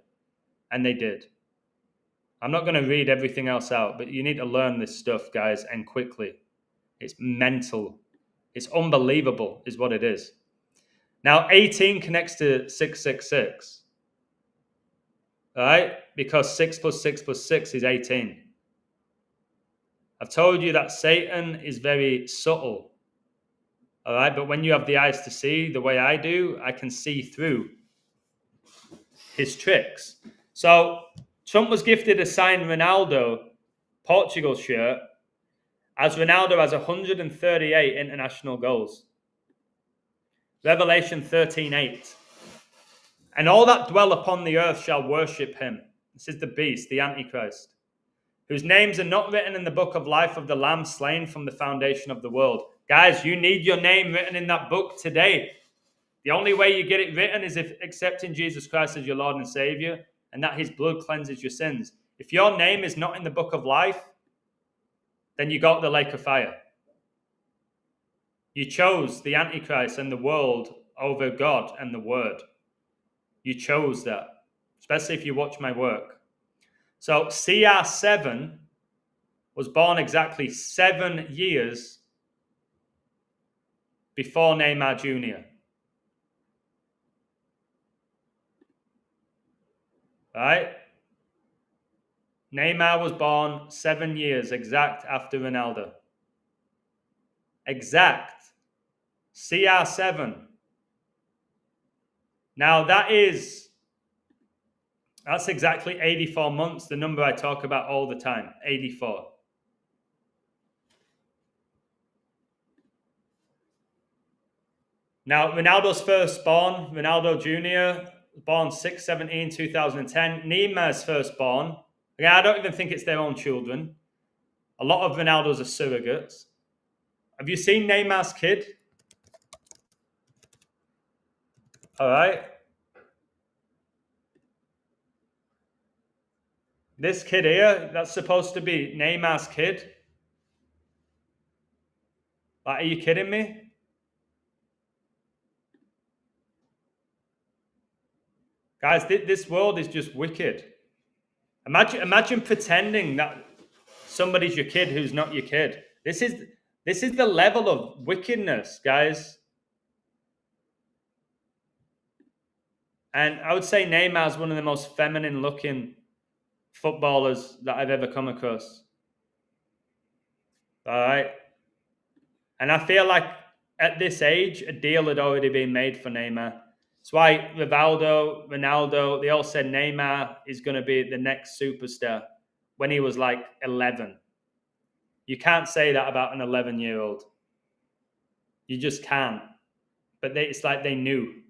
And they did. I'm not going to read everything else out, but you need to learn this stuff, guys, and quickly. It's mental. It's unbelievable is what it is. Now, 18 connects to 666. All right? Because 6 plus 6 plus 6 is 18. I've told you that Satan is very subtle. All right? But when you have the eyes to see the way I do, I can see through his tricks. So Trump was gifted a signed Ronaldo Portugal shirt, as Ronaldo has 138 international goals. Revelation 13:8. And all that dwell upon the earth shall worship him. This is the beast, the Antichrist, whose names are not written in the book of life of the Lamb slain from the foundation of the world. Guys, you need your name written in that book today. The only way you get it written is if accepting Jesus Christ as your Lord and Savior, and that his blood cleanses your sins. If your name is not in the book of life, then you go to the lake of fire. You chose the Antichrist and the world over God and the Word. You chose that, especially if you watch my work. So CR7 was born exactly 7 years before Neymar Jr. Right? Neymar was born 7 years exact after Ronaldo. Exact. CR7. Now that's exactly 84 months, the number I talk about all the time, 84. Now, Ronaldo's firstborn, Ronaldo Jr., born 6/17/2010. Neymar's firstborn, again, I don't even think it's their own children. A lot of Ronaldo's are surrogates. Have you seen Neymar's kid? All right. This kid here, that's supposed to be Neymar's kid. Like, are you kidding me? Guys, this world is just wicked. Imagine pretending that somebody's your kid who's not your kid. This is the level of wickedness, guys. And I would say Neymar's one of the most feminine looking footballers that I've ever come across. All right. And I feel like at this age, a deal had already been made for Neymar. That's why Ronaldo, they all said Neymar is going to be the next superstar when he was like 11. You can't say that about an 11-year-old. You just can't. But it's like they knew.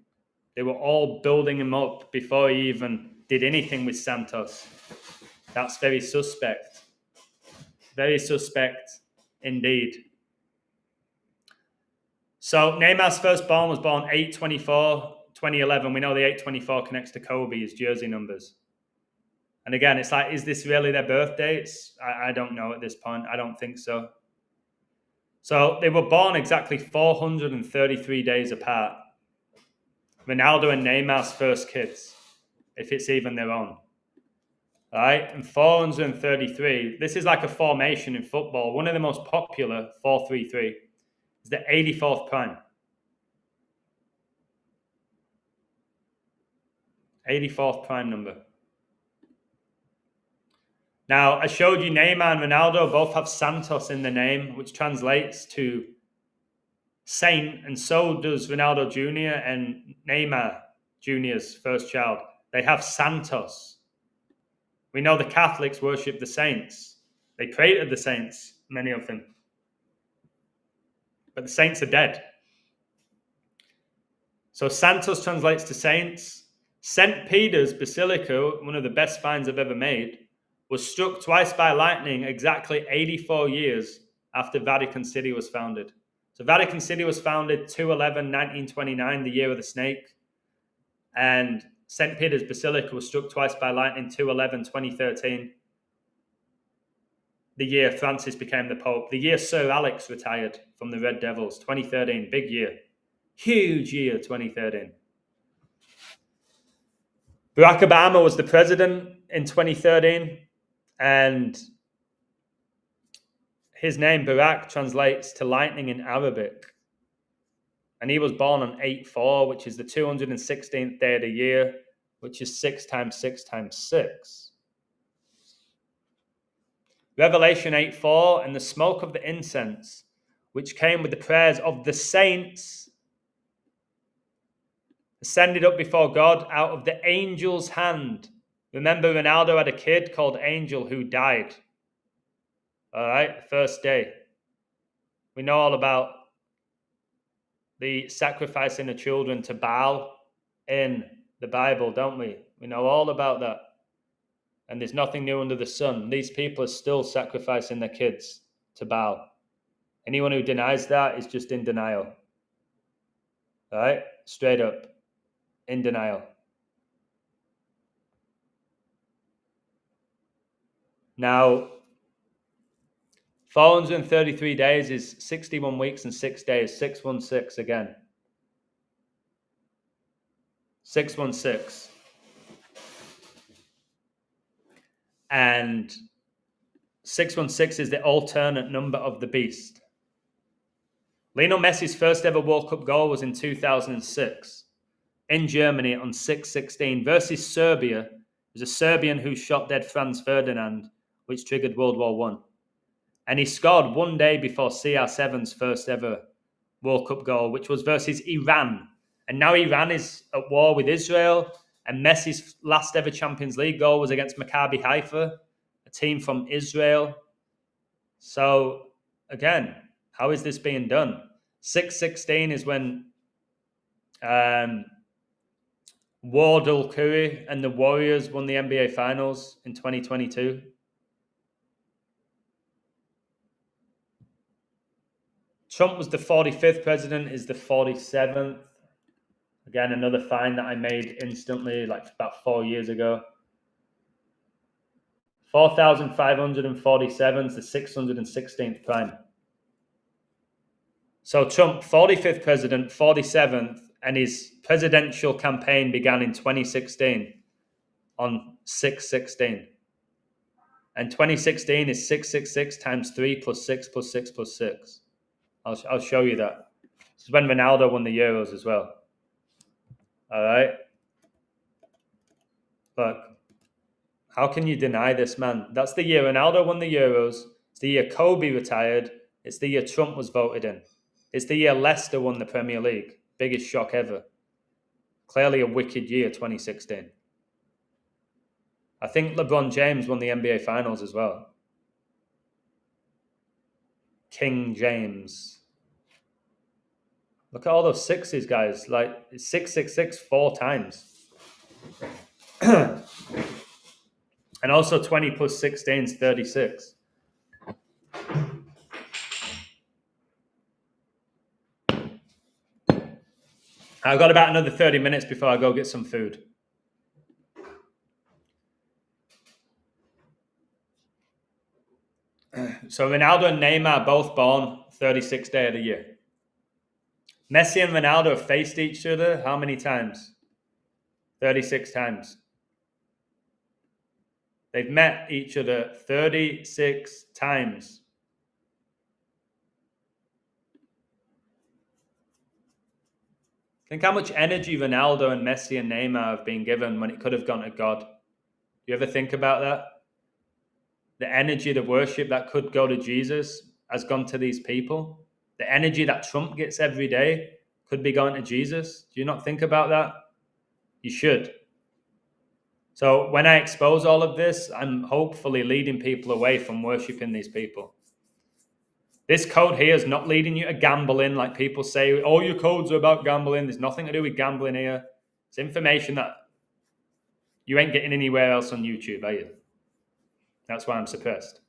They were all building him up before he even did anything with Santos. That's very suspect. Very suspect indeed. So Neymar's firstborn was born 8/24/2011. We know the 8/24 connects to Kobe, his jersey numbers. And again, it's like, is this really their birth dates? I don't know at this point. I don't think so. So they were born exactly 433 days apart. Ronaldo and Neymar's first kids, if it's even their own. All right, and 433. This is like a formation in football. One of the most popular, 4-3-3, is the 84th prime. 84th prime number. Now, I showed you Neymar and Ronaldo both have Santos in the name, which translates to saint, and so does Ronaldo Jr. and Neymar Jr.'s first child. They have Santos. We know the Catholics worship the saints. They pray to the saints, many of them. But the saints are dead. So Santos translates to saints. St. Peter's Basilica, one of the best finds I've ever made, was struck twice by lightning exactly 84 years after Vatican City was founded. So Vatican City was founded 2/11/1929, the year of the snake. And St. Peter's Basilica was struck twice by lightning 2/11/2013, the year Francis became the Pope, the year Sir Alex retired from the Red Devils, 2013, big year. Huge year, 2013. Barack Obama was the president in 2013, and his name, Barack, translates to lightning in Arabic. And he was born on 8/4, which is the 216th day of the year, which is 6 times 6 times 6. Revelation 8:4, and the smoke of the incense, which came with the prayers of the saints, ascended up before God out of the angel's hand. Remember, Ronaldo had a kid called Angel who died. All right, first day. We know all about the sacrificing of children to Baal in the Bible, don't we? We know all about that. And there's nothing new under the sun. These people are still sacrificing their kids to Baal. Anyone who denies that is just in denial. All right? Straight up. In denial. Now, 433 days is 61 weeks and 6 days. 616 again. 616. And 616 is the alternate number of the beast. Lionel Messi's first ever World Cup goal was in 2006 in Germany on 6/16 versus Serbia. It was a Serbian who shot dead Franz Ferdinand, which triggered World War I. And he scored one day before CR7's first ever World Cup goal, which was versus Iran. And now Iran is at war with Israel. And Messi's last ever Champions League goal was against Maccabi Haifa, a team from Israel. So, again, how is this being done? 6/16 is when Wardell Curry and the Warriors won the NBA Finals in 2022. Trump was the 45th president, is the 47th. Again, another find that I made instantly, like about 4 years ago. 4,547 is the 616th prime. So Trump, 45th president, 47th, and his presidential campaign began in 2016 on 6/16. And 2016 is 666 times 3 plus 6 plus 6 plus 6. I'll show you that. This is when Ronaldo won the Euros as well. All right. Look, how can you deny this, man? That's the year Ronaldo won the Euros. It's the year Kobe retired. It's the year Trump was voted in. It's the year Leicester won the Premier League. Biggest shock ever. Clearly a wicked year, 2016. I think LeBron James won the NBA Finals as well. King James. Look at all those sixes, guys. Like, it's 666 4 times. And also 20 plus 16 is 36. I've got about another 30 minutes before I go get some food. So Ronaldo and Neymar both born 36th day of the year. Messi and Ronaldo have faced each other how many times? 36 times. They've met each other 36 times. Think how much energy Ronaldo and Messi and Neymar have been given when it could have gone to God. You ever think about that? The energy, the worship that could go to Jesus has gone to these people. The energy that Trump gets every day could be going to Jesus. Do you not think about that? You should. So when I expose all of this, I'm hopefully leading people away from worshiping these people. This code here is not leading you to gambling like people say, all your codes are about gambling. There's nothing to do with gambling here. It's information that you ain't getting anywhere else on YouTube, are you? That's why I'm suppressed.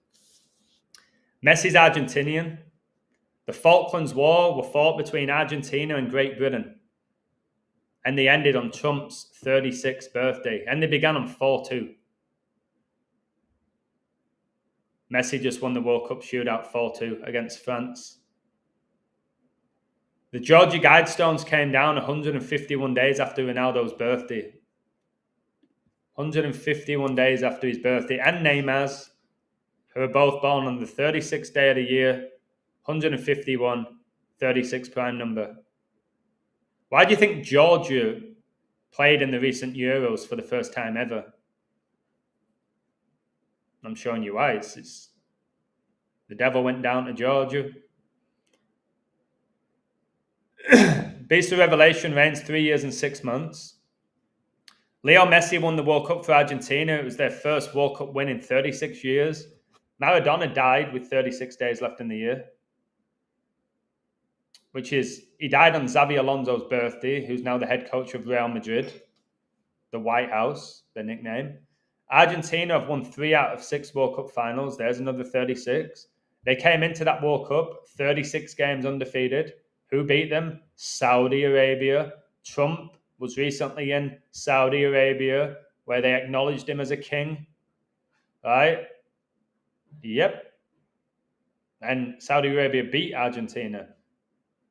Messi's Argentinian. The Falklands War were fought between Argentina and Great Britain. And they ended on Trump's 36th birthday. And they began on 4-2. Messi just won the World Cup shootout 4-2 against France. The Georgia Guidestones came down 151 days after Ronaldo's birthday. 151 days after his birthday. And Neymar's, who are both born on the 36th day of the year, 151, 36 prime number. Why do you think Georgia played in the recent Euros for the first time ever? I'm showing you why. It's the devil went down to Georgia. Beast of Revelation reigns 3 years and 6 months. Leo Messi won the World Cup for Argentina. It was their first World Cup win in 36 years. Maradona died with 36 days left in the year. He died on Xabi Alonso's birthday, who's now the head coach of Real Madrid. The White House, their nickname. Argentina have won 3 out of 6 World Cup finals. There's another 36. They came into that World Cup 36 games undefeated. Who beat them? Saudi Arabia. Trump was recently in Saudi Arabia, where they acknowledged him as a king. Right? Yep. And Saudi Arabia beat Argentina.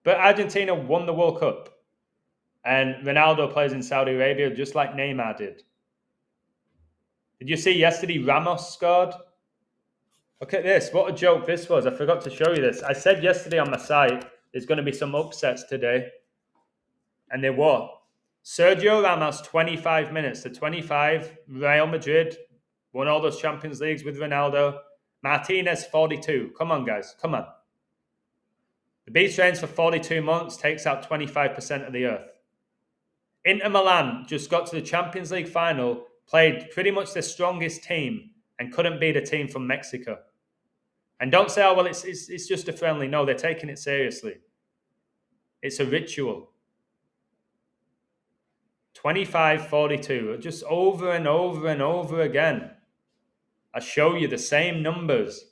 But Argentina won the World Cup. And Ronaldo plays in Saudi Arabia just like Neymar did. Did you see yesterday Ramos scored? Look at this. What a joke this was. I forgot to show you this. I said yesterday on my site, there's going to be some upsets today. And there were. Sergio Ramos, 25 minutes to 25. Real Madrid won all those Champions Leagues with Ronaldo. Martinez, 42. Come on, guys. Come on. The beast reigns for 42 months, takes out 25% of the earth. Inter Milan just got to the Champions League final, played pretty much the strongest team, and couldn't beat a team from Mexico. And don't say, oh, well, it's just a friendly. No, they're taking it seriously. It's a ritual. 25-42, just over and over and over again. I show you the same numbers.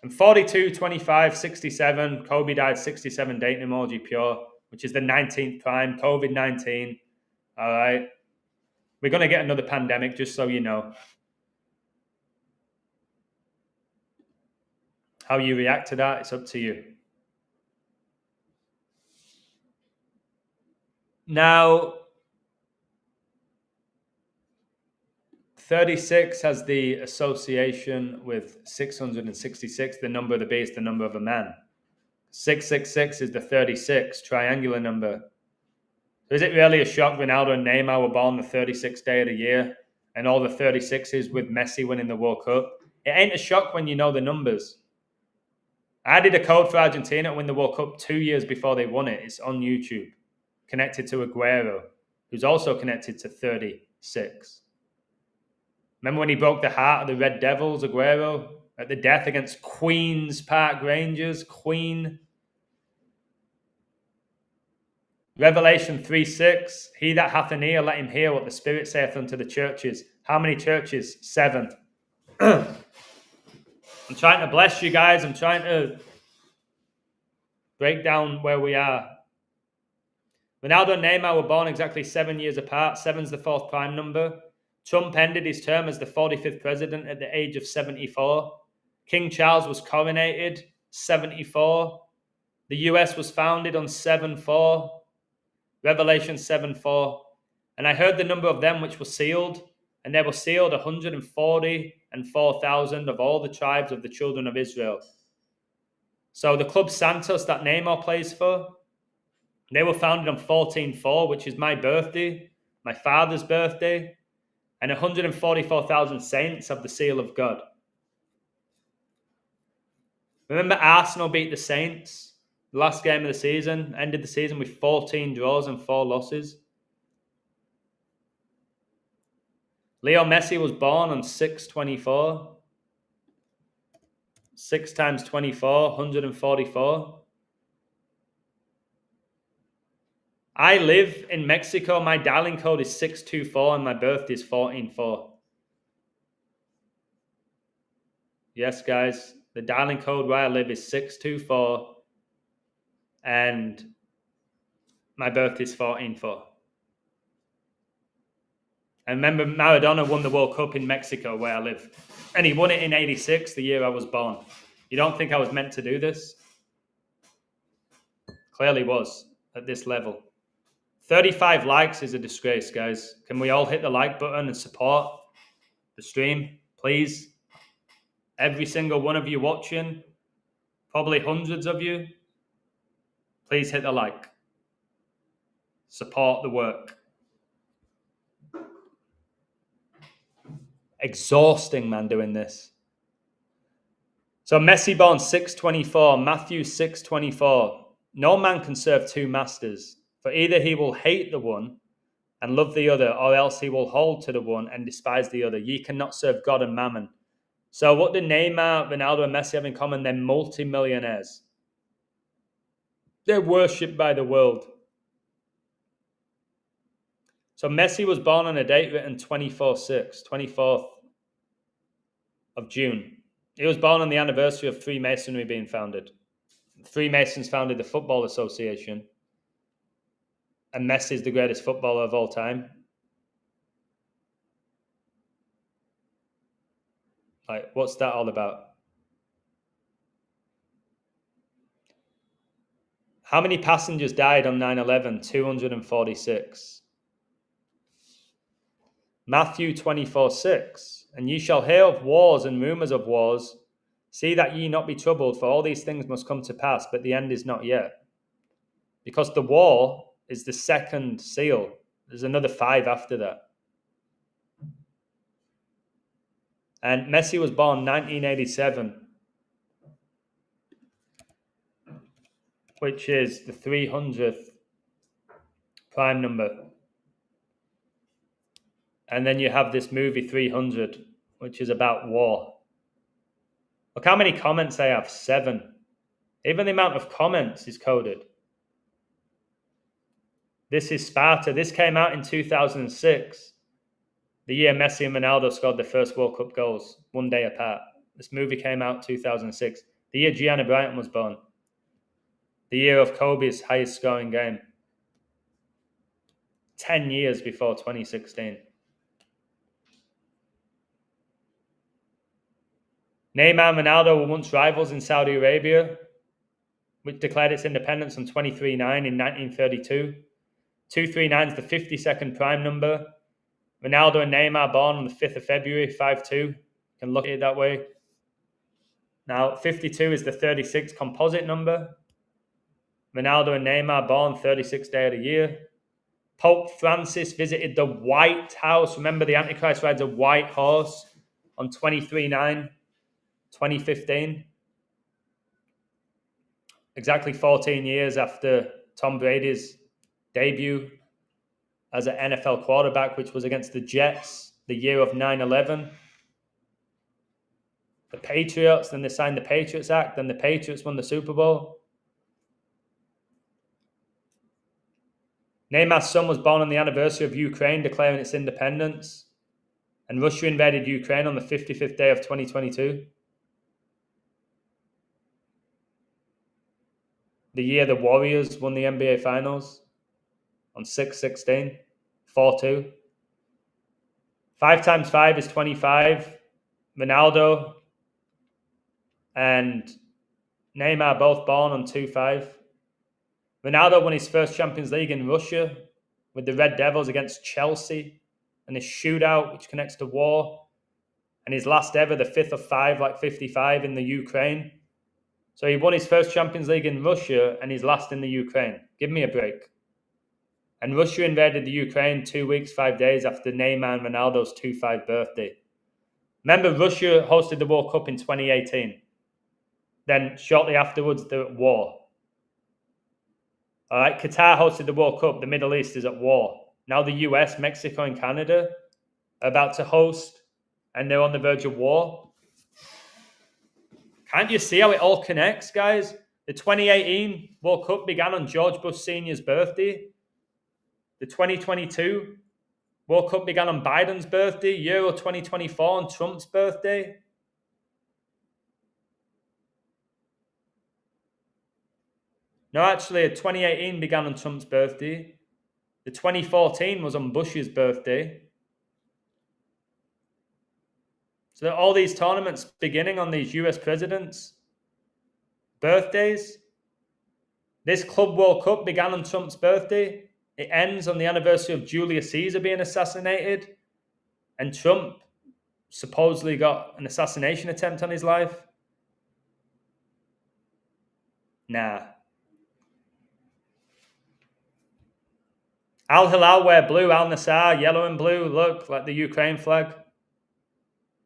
And 42, 25, 67, Kobe died 67, dating emoji pure, which is the 19th prime, COVID-19. All right. We're going to get another pandemic, just so you know. How you react to that, it's up to you. Now, 36 has the association with 666, the number of the beast, the number of a man. 666 is the 36, triangular number. So is it really a shock Ronaldo and Neymar were born the 36th day of the year and all the 36s with Messi winning the World Cup? It ain't a shock when you know the numbers. I did a code for Argentina to win the World Cup 2 years before they won it. It's on YouTube, connected to Aguero, who's also connected to 36. Remember when he broke the heart of the Red Devils, Aguero, at the death against Queen's Park Rangers? Queen. Revelation 3:6, he that hath an ear, let him hear what the Spirit saith unto the churches. How many churches? 7. I'm trying to bless you guys. I'm trying to break down where we are. Ronaldo and Neymar were born exactly 7 years apart. 7's the 4th prime number. Trump ended his term as the 45th president at the age of 74. King Charles was coronated, 74. The US was founded on 7-4. Revelation 7:4. And I heard the number of them which were sealed, and there were sealed 144,000 of all the tribes of the children of Israel. So the Club Santos that Neymar plays for, they were founded on 14-4, which is my birthday, my father's birthday, and 144,000 saints have the seal of God. Remember Arsenal beat the Saints the last game of the season, ended the season with 14 draws and 4 losses. Leo Messi was born on 6/24. 6 times 24, 144. I live in Mexico. My dialing code is 624 and my birthday is 14-4. Yes, guys. The dialing code where I live is 624 and my birthday is 14-4. And remember, Maradona won the World Cup in Mexico where I live. And he won it in 86, the year I was born. You don't think I was meant to do this? Clearly was at this level. 35 likes is a disgrace, guys. Can we all hit the like button and support the stream, please? Every single one of you watching, probably hundreds of you, please hit the like. Support the work. Exhausting, man, doing this. So Messi born 6/24, Matthew 6/24. No man can serve 2 masters, for either he will hate the one and love the other, or else he will hold to the one and despise the other. Ye cannot serve God and mammon. So what do Neymar, Ronaldo, and Messi have in common? They're multi-millionaires. They're worshipped by the world. So Messi was born on a date written 24/6, 24th of June. He was born on the anniversary of Freemasonry being founded. Freemasons founded the Football Association. And Messi is the greatest footballer of all time. Like, what's that all about? How many passengers died on 9/11? 246. Matthew 24:6. And ye shall hear of wars and rumors of wars. See that ye not be troubled, for all these things must come to pass, but the end is not yet. Because the war is the second seal. There's another 5 after that. And Messi was born 1987, which is the 300th prime number. And then you have this movie 300, which is about war. Look how many comments I have, 7. Even the amount of comments is coded. This is Sparta. This came out in 2006, the year Messi and Ronaldo scored their first World Cup goals, 1 day apart. This movie came out in 2006, the year Gianna Bryant was born, the year of Kobe's highest scoring game, 10 years before 2016. Neymar and Ronaldo were once rivals in Saudi Arabia, which declared its independence on 23/9 in 1932. 239 is the 52nd prime number. Ronaldo and Neymar born on the 5th of February, 5/2. You can look at it that way. Now, 52 is the 36th composite number. Ronaldo and Neymar born 36th day of the year. Pope Francis visited the White House. Remember, the Antichrist rides a white horse on 23/9, 2015. Exactly 14 years after Tom Brady's debut as an NFL quarterback, which was against the Jets, the year of 9/11. The Patriots, then they signed the Patriots Act, then the Patriots won the Super Bowl. Neymar's son was born on the anniversary of Ukraine declaring its independence. And Russia invaded Ukraine on the 55th day of 2022. The year the Warriors won the NBA Finals on 6/16, 4-2. 5 times 5 is 25. Ronaldo and Neymar both born on 2/5. Ronaldo won his first Champions League in Russia with the Red Devils against Chelsea, and his shootout, which connects to war, and his last ever, the 5th of 5, like 55, in the Ukraine. So he won his first Champions League in Russia and his last in the Ukraine. Give me a break. And Russia invaded the Ukraine 2 weeks, 5 days after Neymar and Ronaldo's 2/5 birthday. Remember, Russia hosted the World Cup in 2018. Then shortly afterwards, they're at war. All right, Qatar hosted the World Cup. The Middle East is at war. Now the US, Mexico, and Canada are about to host, and they're on the verge of war. Can't you see how it all connects, guys? The 2018 World Cup began on George Bush Sr.'s birthday. The 2022 World Cup began on Biden's birthday. Euro 2024 on Trump's birthday. No, actually, 2018 began on Trump's birthday. The 2014 was on Bush's birthday. So all these tournaments beginning on these US presidents' birthdays. This Club World Cup began on Trump's birthday. It ends on the anniversary of Julius Caesar being assassinated. And Trump supposedly got an assassination attempt on his life. Nah. Al Hilal wear blue, Al Nassr yellow and blue, look, like the Ukraine flag.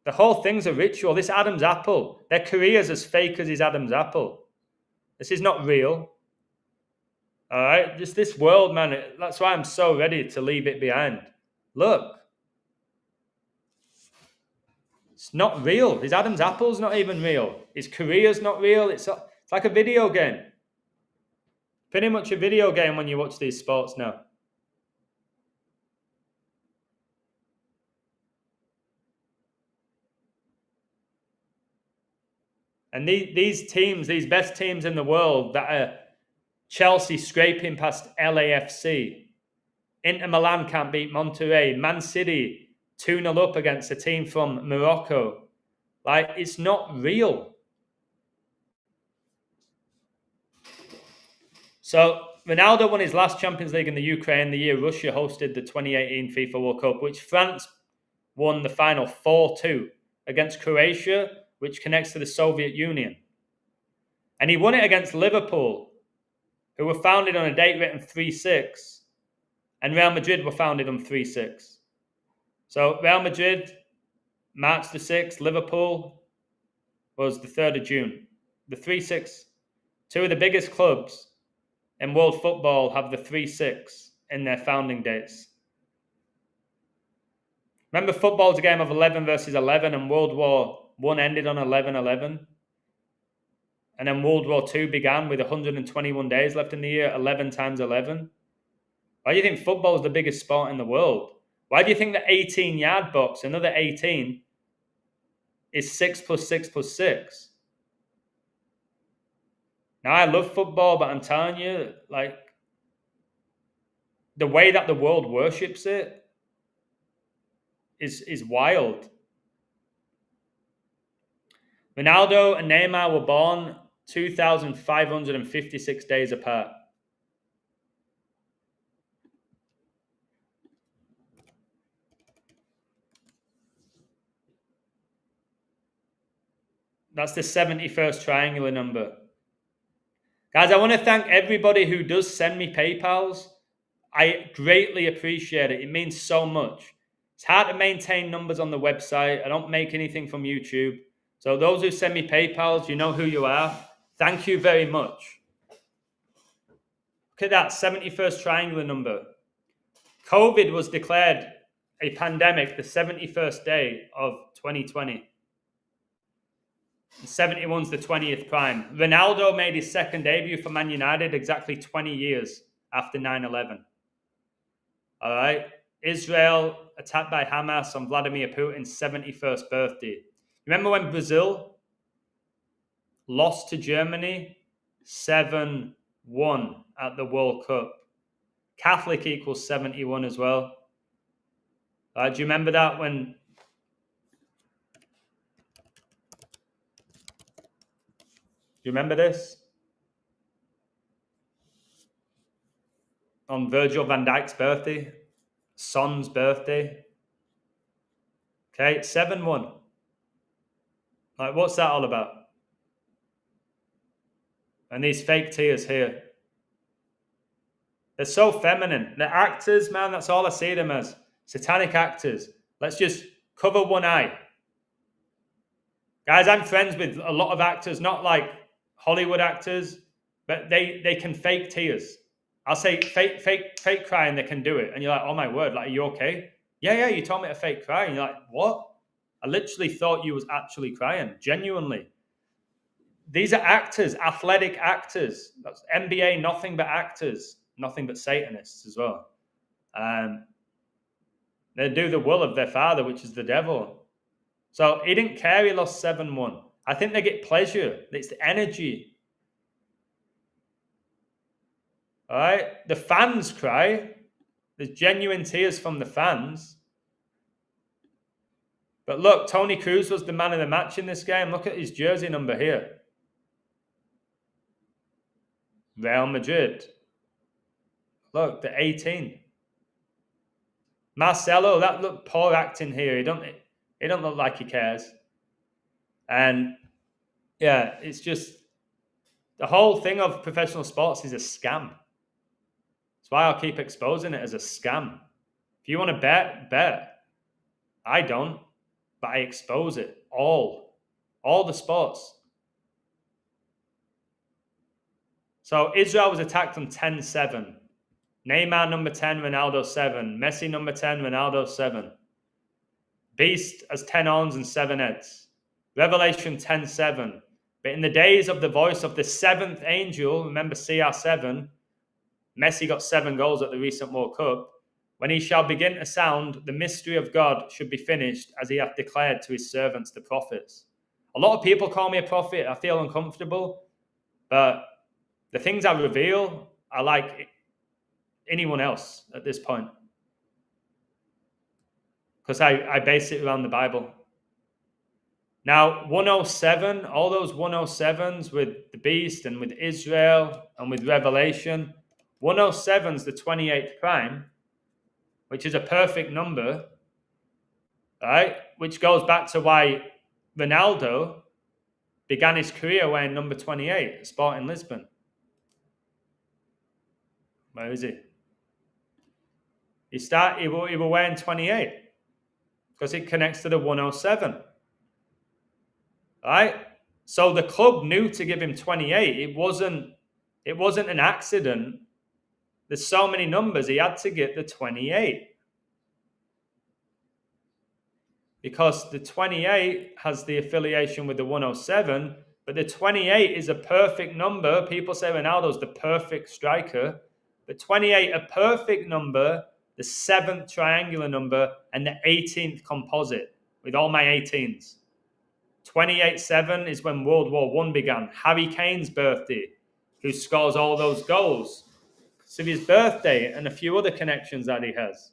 The whole thing's a ritual. This Adam's apple, their career's as fake as his Adam's apple. This is not real. All right? Just this world, man, that's why I'm so ready to leave it behind. Look. It's not real. His Adam's apple's not even real. His career's not real. It's like a video game. Pretty much a video game when you watch these sports now. And these teams, these best teams in the world that are Chelsea scraping past LAFC, Inter Milan can't beat Monterrey, Man City 2-0 up against a team from Morocco. Like, it's not real. So Ronaldo won his last Champions League in the Ukraine the year Russia hosted the 2018 FIFA World Cup, which France won the final 4-2 against Croatia, which connects to the Soviet Union. And he won it against Liverpool, who were founded on a date written 3-6, and Real Madrid were founded on 3-6. So Real Madrid, March the 6th, Liverpool was the 3rd of June. The 3-6, two of the biggest clubs in world football have the 3-6 in their founding dates. Remember, football's a game of 11 versus 11, and World War I ended on 11/11. And then World War II began with 121 days left in the year, 11 times 11. Why do you think football is the biggest sport in the world? Why do you think the 18-yard box, another 18, is 6 + 6 + 6? Now, I love football, but I'm telling you, like, the way that the world worships it is wild. Ronaldo and Neymar were born 2,556 days apart. That's the 71st triangular number. Guys, I want to thank everybody who does send me PayPals. I greatly appreciate it. It means so much. It's hard to maintain numbers on the website. I don't make anything from YouTube. So those who send me PayPals, you know who you are. Thank you very much. Look at that, 71st triangular number. COVID was declared a pandemic the 71st day of 2020. 71's the 20th prime. Ronaldo made his second debut for Man United exactly 20 years after 9/11. All right. Israel attacked by Hamas on Vladimir Putin's 71st birthday. Remember when Brazil lost to Germany 7-1 at the World Cup? Catholic equals 71 as well. Do you remember that when... Do you remember this? On Virgil van Dijk's birthday, Son's birthday. Okay, 7-1. Like, what's that all about? And these fake tears here. They're so feminine. They're actors, man. That's all I see them as. Satanic actors. Let's just cover one eye. Guys, I'm friends with a lot of actors, not like Hollywood actors, but they can fake tears. I'll say fake cry and they can do it. And you're like, oh my word, like, are you okay? Yeah, you told me to fake cry. And you're like, what? I literally thought you was actually crying, genuinely. These are actors, athletic actors. That's NBA, nothing but actors, nothing but Satanists as well. They do the will of their father, which is the devil. So he didn't care he lost 7-1. I think they get pleasure. It's the energy. All right? The fans cry. There's genuine tears from the fans. But look, Tony Cruz was the man of the match in this game. Look at his jersey number here. Real Madrid. Look, the 18. Marcelo, that looked poor acting here. He don't look like he cares. And yeah, it's just the whole thing of professional sports is a scam. That's why I'll keep exposing it as a scam. If you want to bet. I don't, but I expose it. All the sports. So Israel was attacked on 10-7. Neymar number 10, Ronaldo 7. Messi number 10, Ronaldo 7. Beast has 10 horns and 7 heads. Revelation 10-7. But in the days of the voice of the seventh angel, remember CR7, Messi got 7 goals at the recent World Cup. When he shall begin to sound, the mystery of God should be finished, as he hath declared to his servants, the prophets. A lot of people call me a prophet. I feel uncomfortable. But the things I reveal are like anyone else at this point. Because I base it around the Bible. Now, 107, all those 107s with the beast and with Israel and with Revelation, 107's the 28th prime, which is a perfect number, right? Which goes back to why Ronaldo began his career wearing number 28 at Sporting Lisbon. Where is he? He were wearing 28 because it connects to the 107. Right? So the club knew to give him 28. It wasn't an accident. There's so many numbers. He had to get the 28. Because the 28 has the affiliation with the 107, but the 28 is a perfect number. People say Ronaldo's the perfect striker. But 28, a perfect number, the 7th triangular number, and the 18th composite, with all my 18s. 28-7 is when World War I began. Harry Kane's birthday, who scores all those goals. It's his birthday and a few other connections that he has.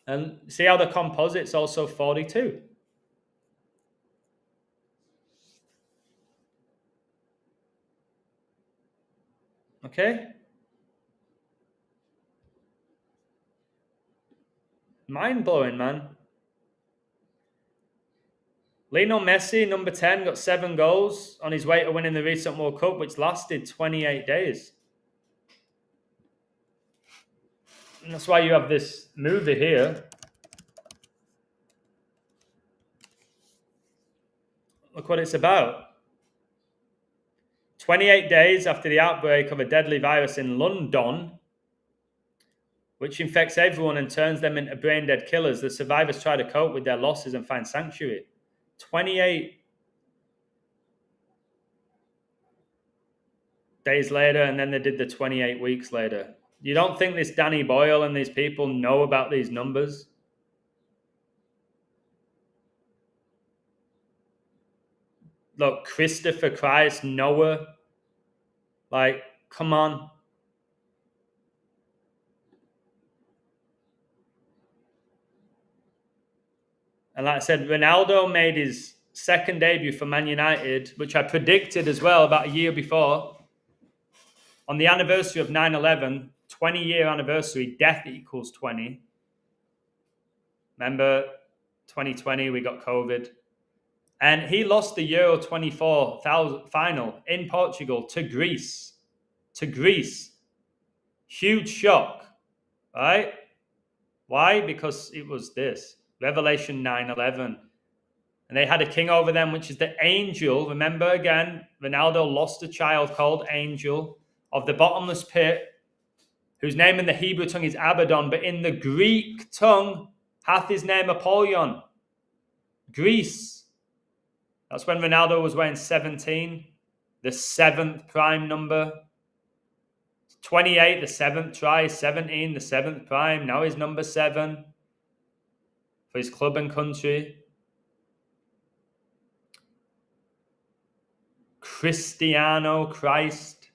And see how the composite's also 42. Okay? Mind-blowing, man. Lionel Messi, number 10, got 7 goals on his way to winning the recent World Cup, which lasted 28 days. And that's why you have this movie here. Look what it's about. 28 days after the outbreak of a deadly virus in London, which infects everyone and turns them into brain-dead killers, the survivors try to cope with their losses and find sanctuary. 28. days later, and then they did the 28 weeks later. You don't think this Danny Boyle and these people know about these numbers? Look, Christopher Christ, Noah, like, come on. And like I said, Ronaldo made his second debut for Man United, which I predicted as well about a year before. On the anniversary of 9/11, 20-year anniversary, death equals 20. Remember, 2020, we got COVID. And he lost the Euro 24 final in Portugal to Greece. To Greece. Huge shock, right? Why? Because it was this. Revelation 9/11. And they had a king over them, which is the angel. Remember again, Ronaldo lost a child called Angel of the bottomless pit, whose name in the Hebrew tongue is Abaddon, but in the Greek tongue hath his name Apollyon. Greece. That's when Ronaldo was wearing 17, the 7th prime number. 28, the 7th try. 17, the 7th prime. Now he's number 7 for his club and country. Cristiano, Christ.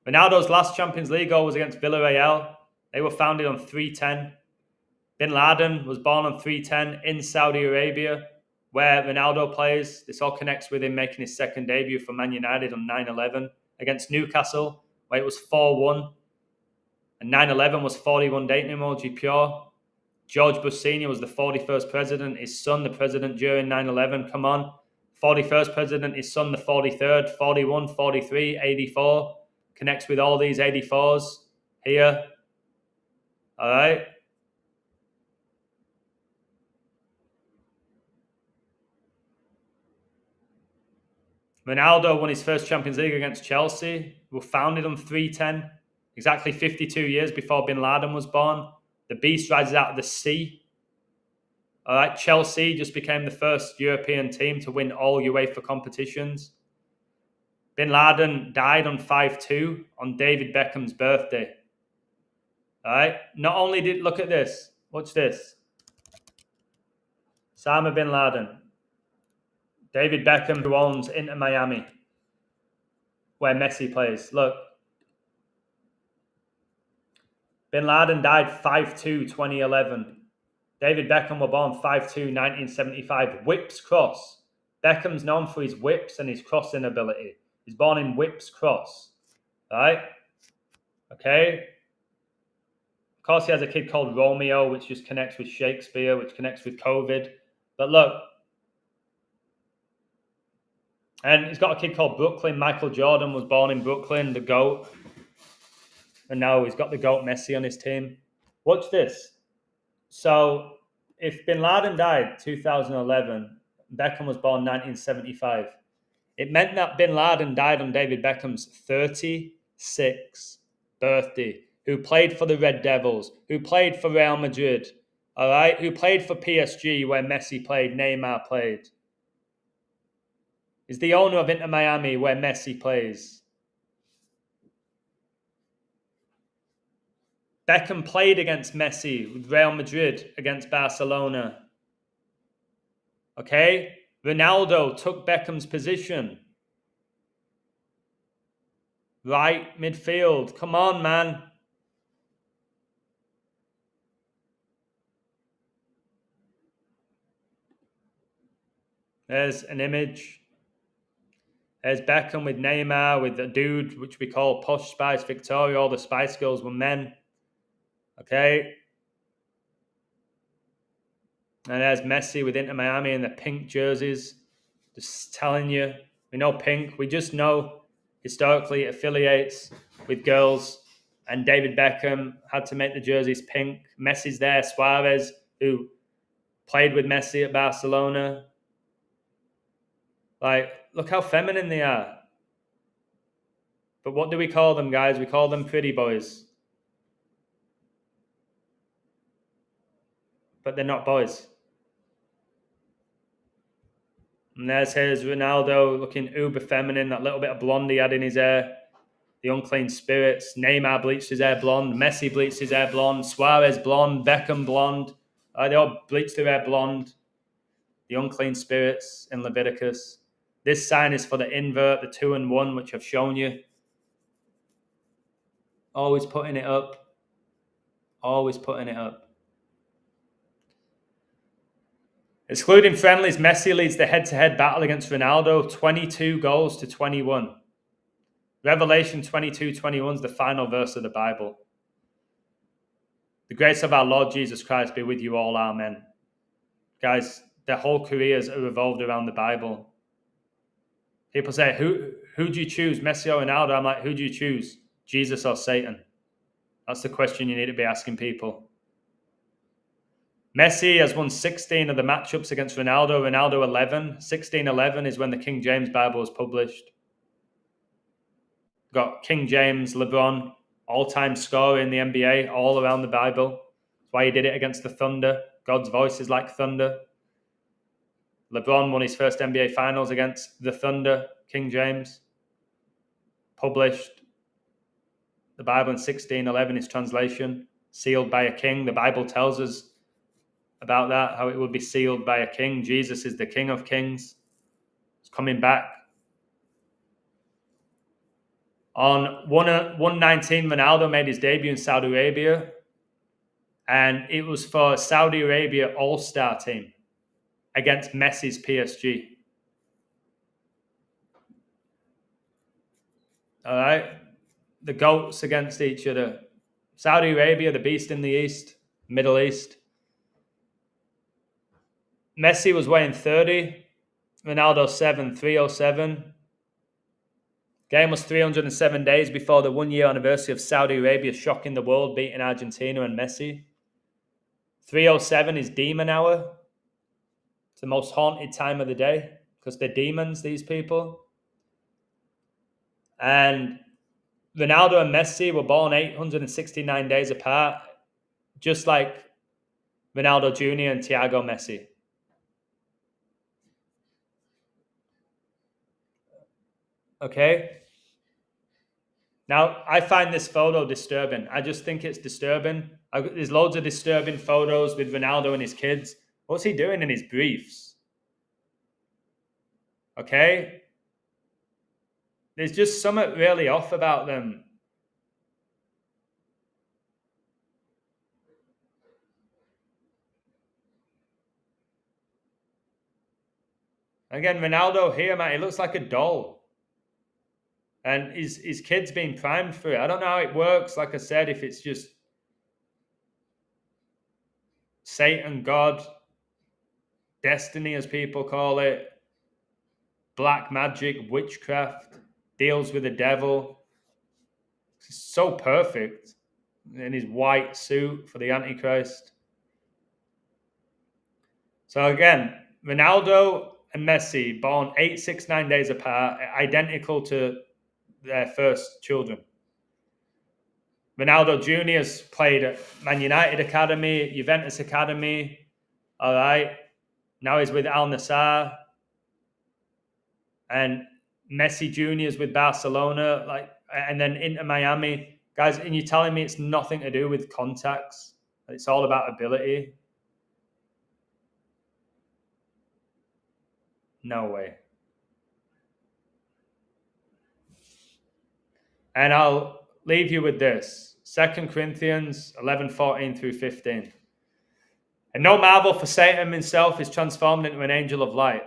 Ronaldo's last Champions League goal was against Villarreal. They were founded on 310. Bin Laden was born on 310 in Saudi Arabia, where Ronaldo plays. This all connects with him making his second debut for Man United on 9/11 against Newcastle, where it was 4-1. And 9/11 was 41 dating emoji pure. George Bush Sr. was the 41st president. His son, the president during 9/11. Come on. 41st president, his son, the 43rd, 41, 43, 84. Connects with all these 84s here. All right. Ronaldo won his first Champions League against Chelsea. Were founded on 310, exactly 52 years before Bin Laden was born. The beast rises out of the sea. All right, Chelsea just became the first European team to win all UEFA competitions. Bin Laden died on 5/2 on David Beckham's birthday. All right, not only did, look at this, watch this. Osama Bin Laden, David Beckham, who owns Inter Miami, where Messi plays. Look, Bin Laden died 5/2, 2011. David Beckham was born 5/2, 1975. Whips cross. Beckham's known for his whips and his crossing ability. He's born in Whips Cross. Right? Okay? Of course, he has a kid called Romeo, which just connects with Shakespeare, which connects with COVID. But look. And he's got a kid called Brooklyn. Michael Jordan was born in Brooklyn, the GOAT. And now he's got the GOAT Messi on his team. Watch this. So, if Bin Laden died 2011, Beckham was born 1975. It meant that Bin Laden died on David Beckham's 36th birthday, who played for the Red Devils, who played for Real Madrid, all right, who played for PSG, where Messi played, Neymar played. Is the owner of Inter Miami, where Messi plays. Beckham played against Messi with Real Madrid against Barcelona. Okay? Ronaldo took Beckham's position. Right midfield. Come on, man. There's an image. There's Beckham with Neymar, with a dude which we call Posh Spice Victoria. All the Spice Girls were men. Okay? And there's Messi with Inter Miami in the pink jerseys. Just telling you, we know pink. We just know historically it affiliates with girls. And David Beckham had to make the jerseys pink. Messi's there. Suarez, who played with Messi at Barcelona. Like, look how feminine they are. But what do we call them, guys? We call them pretty boys. But they're not boys. And there's his Ronaldo looking uber feminine, that little bit of blonde he had in his hair. the unclean spirits. Neymar bleached his hair blonde. Messi bleached his hair blonde. Suarez blonde. Beckham blonde. They all bleached their hair blonde. The unclean spirits in Leviticus. This sign is for the invert, the 2 and 1, which I've shown you. Always putting it up. Always putting it up. Excluding friendlies, Messi leads the head-to-head battle against Ronaldo, 22 goals to 21. Revelation 22:21 is the final verse of the Bible. The grace of our Lord Jesus Christ be with you all. Amen. Guys, their whole careers are revolved around the Bible. People say, who do you choose, Messi or Ronaldo? I'm like, who do you choose, Jesus or Satan? That's the question you need to be asking people. Messi has won 16 of the matchups against Ronaldo. Ronaldo 11. 16-11 is when the King James Bible was published. Got King James, LeBron, all-time scorer in the NBA, all around the Bible. That's why he did it against the Thunder. God's voice is like thunder. LeBron won his first NBA Finals against the Thunder, King James. Published the Bible in 1611, his translation, sealed by a king. The Bible tells us about that, how it would be sealed by a king. Jesus is the King of Kings. He's coming back. On 119, Ronaldo made his debut in Saudi Arabia, and it was for Saudi Arabia All-Star team against Messi's PSG. All right? The GOATs against each other. Saudi Arabia, the beast in the East, Middle East. Messi was weighing 30. Ronaldo 307. Game was 307 days before the 1-year anniversary of Saudi Arabia shocking the world, beating Argentina and Messi. 307 is demon hour. It's the most haunted time of the day because they're demons, these people. And Ronaldo and Messi were born 869 days apart, just like Ronaldo Jr. and Thiago Messi. Okay? Now, I find this photo disturbing. I just think it's disturbing. There's loads of disturbing photos with Ronaldo and his kids. What's he doing in his briefs? Okay? There's just something really off about them. Again, Ronaldo here, man, he looks like a doll. And his kid's being primed for it. I don't know how it works. Like I said, if it's just Satan, God, destiny, as people call it, black magic, witchcraft, deals with the devil. It's so perfect in his white suit for the Antichrist. So again, Ronaldo and Messi, born 869 days apart, identical to their first children. Ronaldo Jr. has played at Man United Academy, Juventus Academy. All right. Now he's with Al Nassr. And Messi Jr. is with Barcelona, and then into Miami. Guys, and you're telling me it's nothing to do with contacts? It's all about ability? No way. And I'll leave you with this. 2 Corinthians 11:14 through 15. And no marvel, for Satan himself is transformed into an angel of light.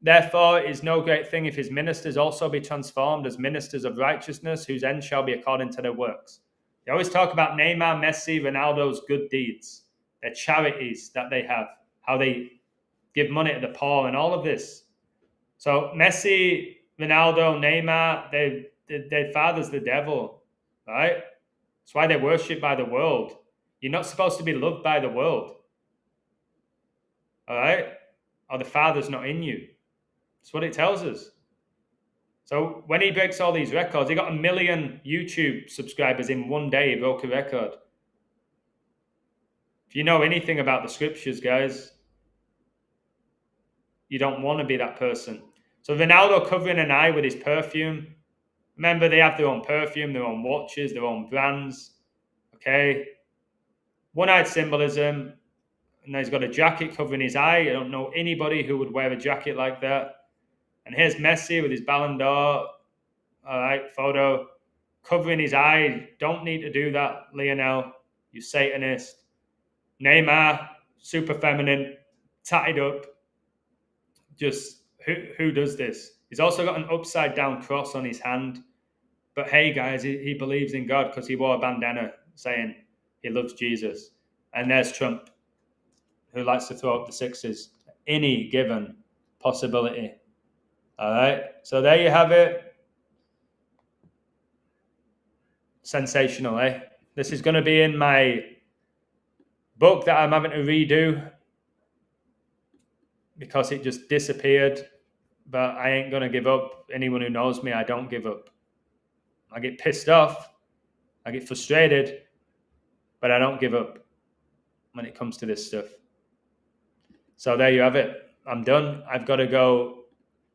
Therefore it is no great thing if his ministers also be transformed as ministers of righteousness, whose end shall be according to their works. They always talk about Neymar, Messi, Ronaldo's good deeds, their charities that they have, how they give money to the poor and all of this. So Messi, Ronaldo, Neymar, their father's the devil, right? That's why they're worshipped by the world. You're not supposed to be loved by the world, all right? Or the father's not in you. That's what it tells us. So when he breaks all these records, he got 1 million YouTube subscribers in one day. He broke a record. If you know anything about the scriptures, guys, you don't want to be that person. So Ronaldo covering an eye with his perfume, Remember, they have their own perfume, their own watches, their own brands. Okay. One-eyed symbolism. And he's got a jacket covering his eye. I don't know anybody who would wear a jacket like that. And here's Messi with his Ballon d'Or. All right, photo. Covering his eye. Don't need to do that, Lionel. You Satanist. Neymar, super feminine, tatted up. Just, who does this? He's also got an upside down cross on his hand. But hey, guys, he believes in God because he wore a bandana saying he loves Jesus. And there's Trump, who likes to throw up the sixes. Any given possibility. All right. So there you have it. Sensational, eh? This is going to be in my book that I'm having to redo because it just disappeared. But I ain't going to give up. Anyone who knows me, I don't give up. I get pissed off. I get frustrated. But I don't give up when it comes to this stuff. So there you have it. I'm done. I've got to go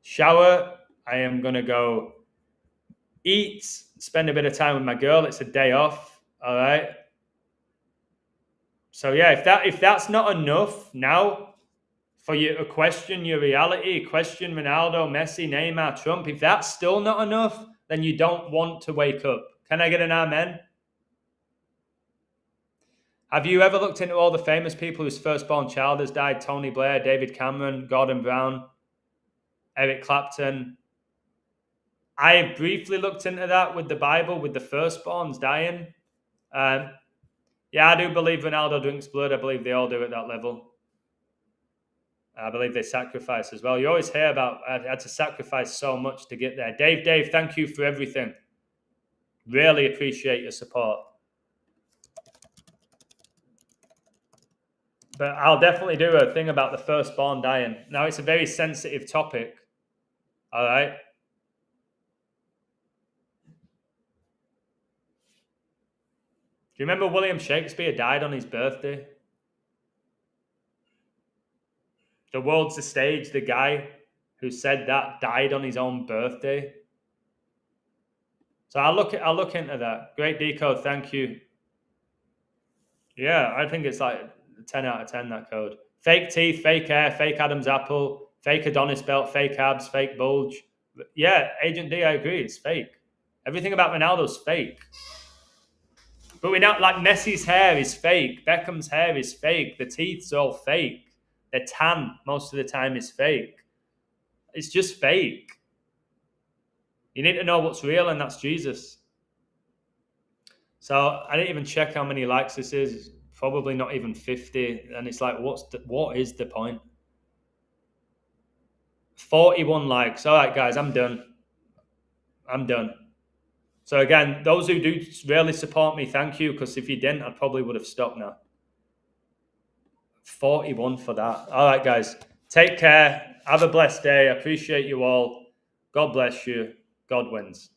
shower. I am going to go eat, spend a bit of time with my girl. It's a day off. All right. So yeah, if that's not enough now for you to question your reality, question Ronaldo, Messi, Neymar, Trump, if that's still not enough, then you don't want to wake up. Can I get an amen? Have you ever looked into all the famous people whose firstborn child has died? Tony Blair, David Cameron, Gordon Brown, Eric Clapton. I briefly looked into that with the Bible, with the firstborns dying. Yeah, I do believe Ronaldo drinks blood. I believe they all do at that level. I believe they sacrifice as well. You always hear about I had to sacrifice so much to get there. Dave, thank you for everything. Really appreciate your support. But I'll definitely do a thing about the firstborn dying. Now, it's a very sensitive topic. All right. Do you remember William Shakespeare died on his birthday? The world's the stage. The guy who said that died on his own birthday. So I'll look into that. Great Decode, thank you. Yeah, I think it's like 10 out of 10, that code. Fake teeth, fake hair, fake Adam's apple, fake Adonis belt, fake abs, fake bulge. Yeah, Agent D, I agree, it's fake. Everything about Ronaldo's fake. But we don't, like, Messi's hair is fake. Beckham's hair is fake. The teeth's all fake. The tan most of the time is fake. It's just fake. You need to know what's real, and that's Jesus. So I didn't even check how many likes this is. It's probably not even 50. And it's like, what is the point? 41 likes. All right, guys, I'm done. So again, those who do really support me, thank you. Because if you didn't, I probably would have stopped now. 41 for that. All right, guys. Take care. Have a blessed day. I appreciate you all. God bless you. God wins.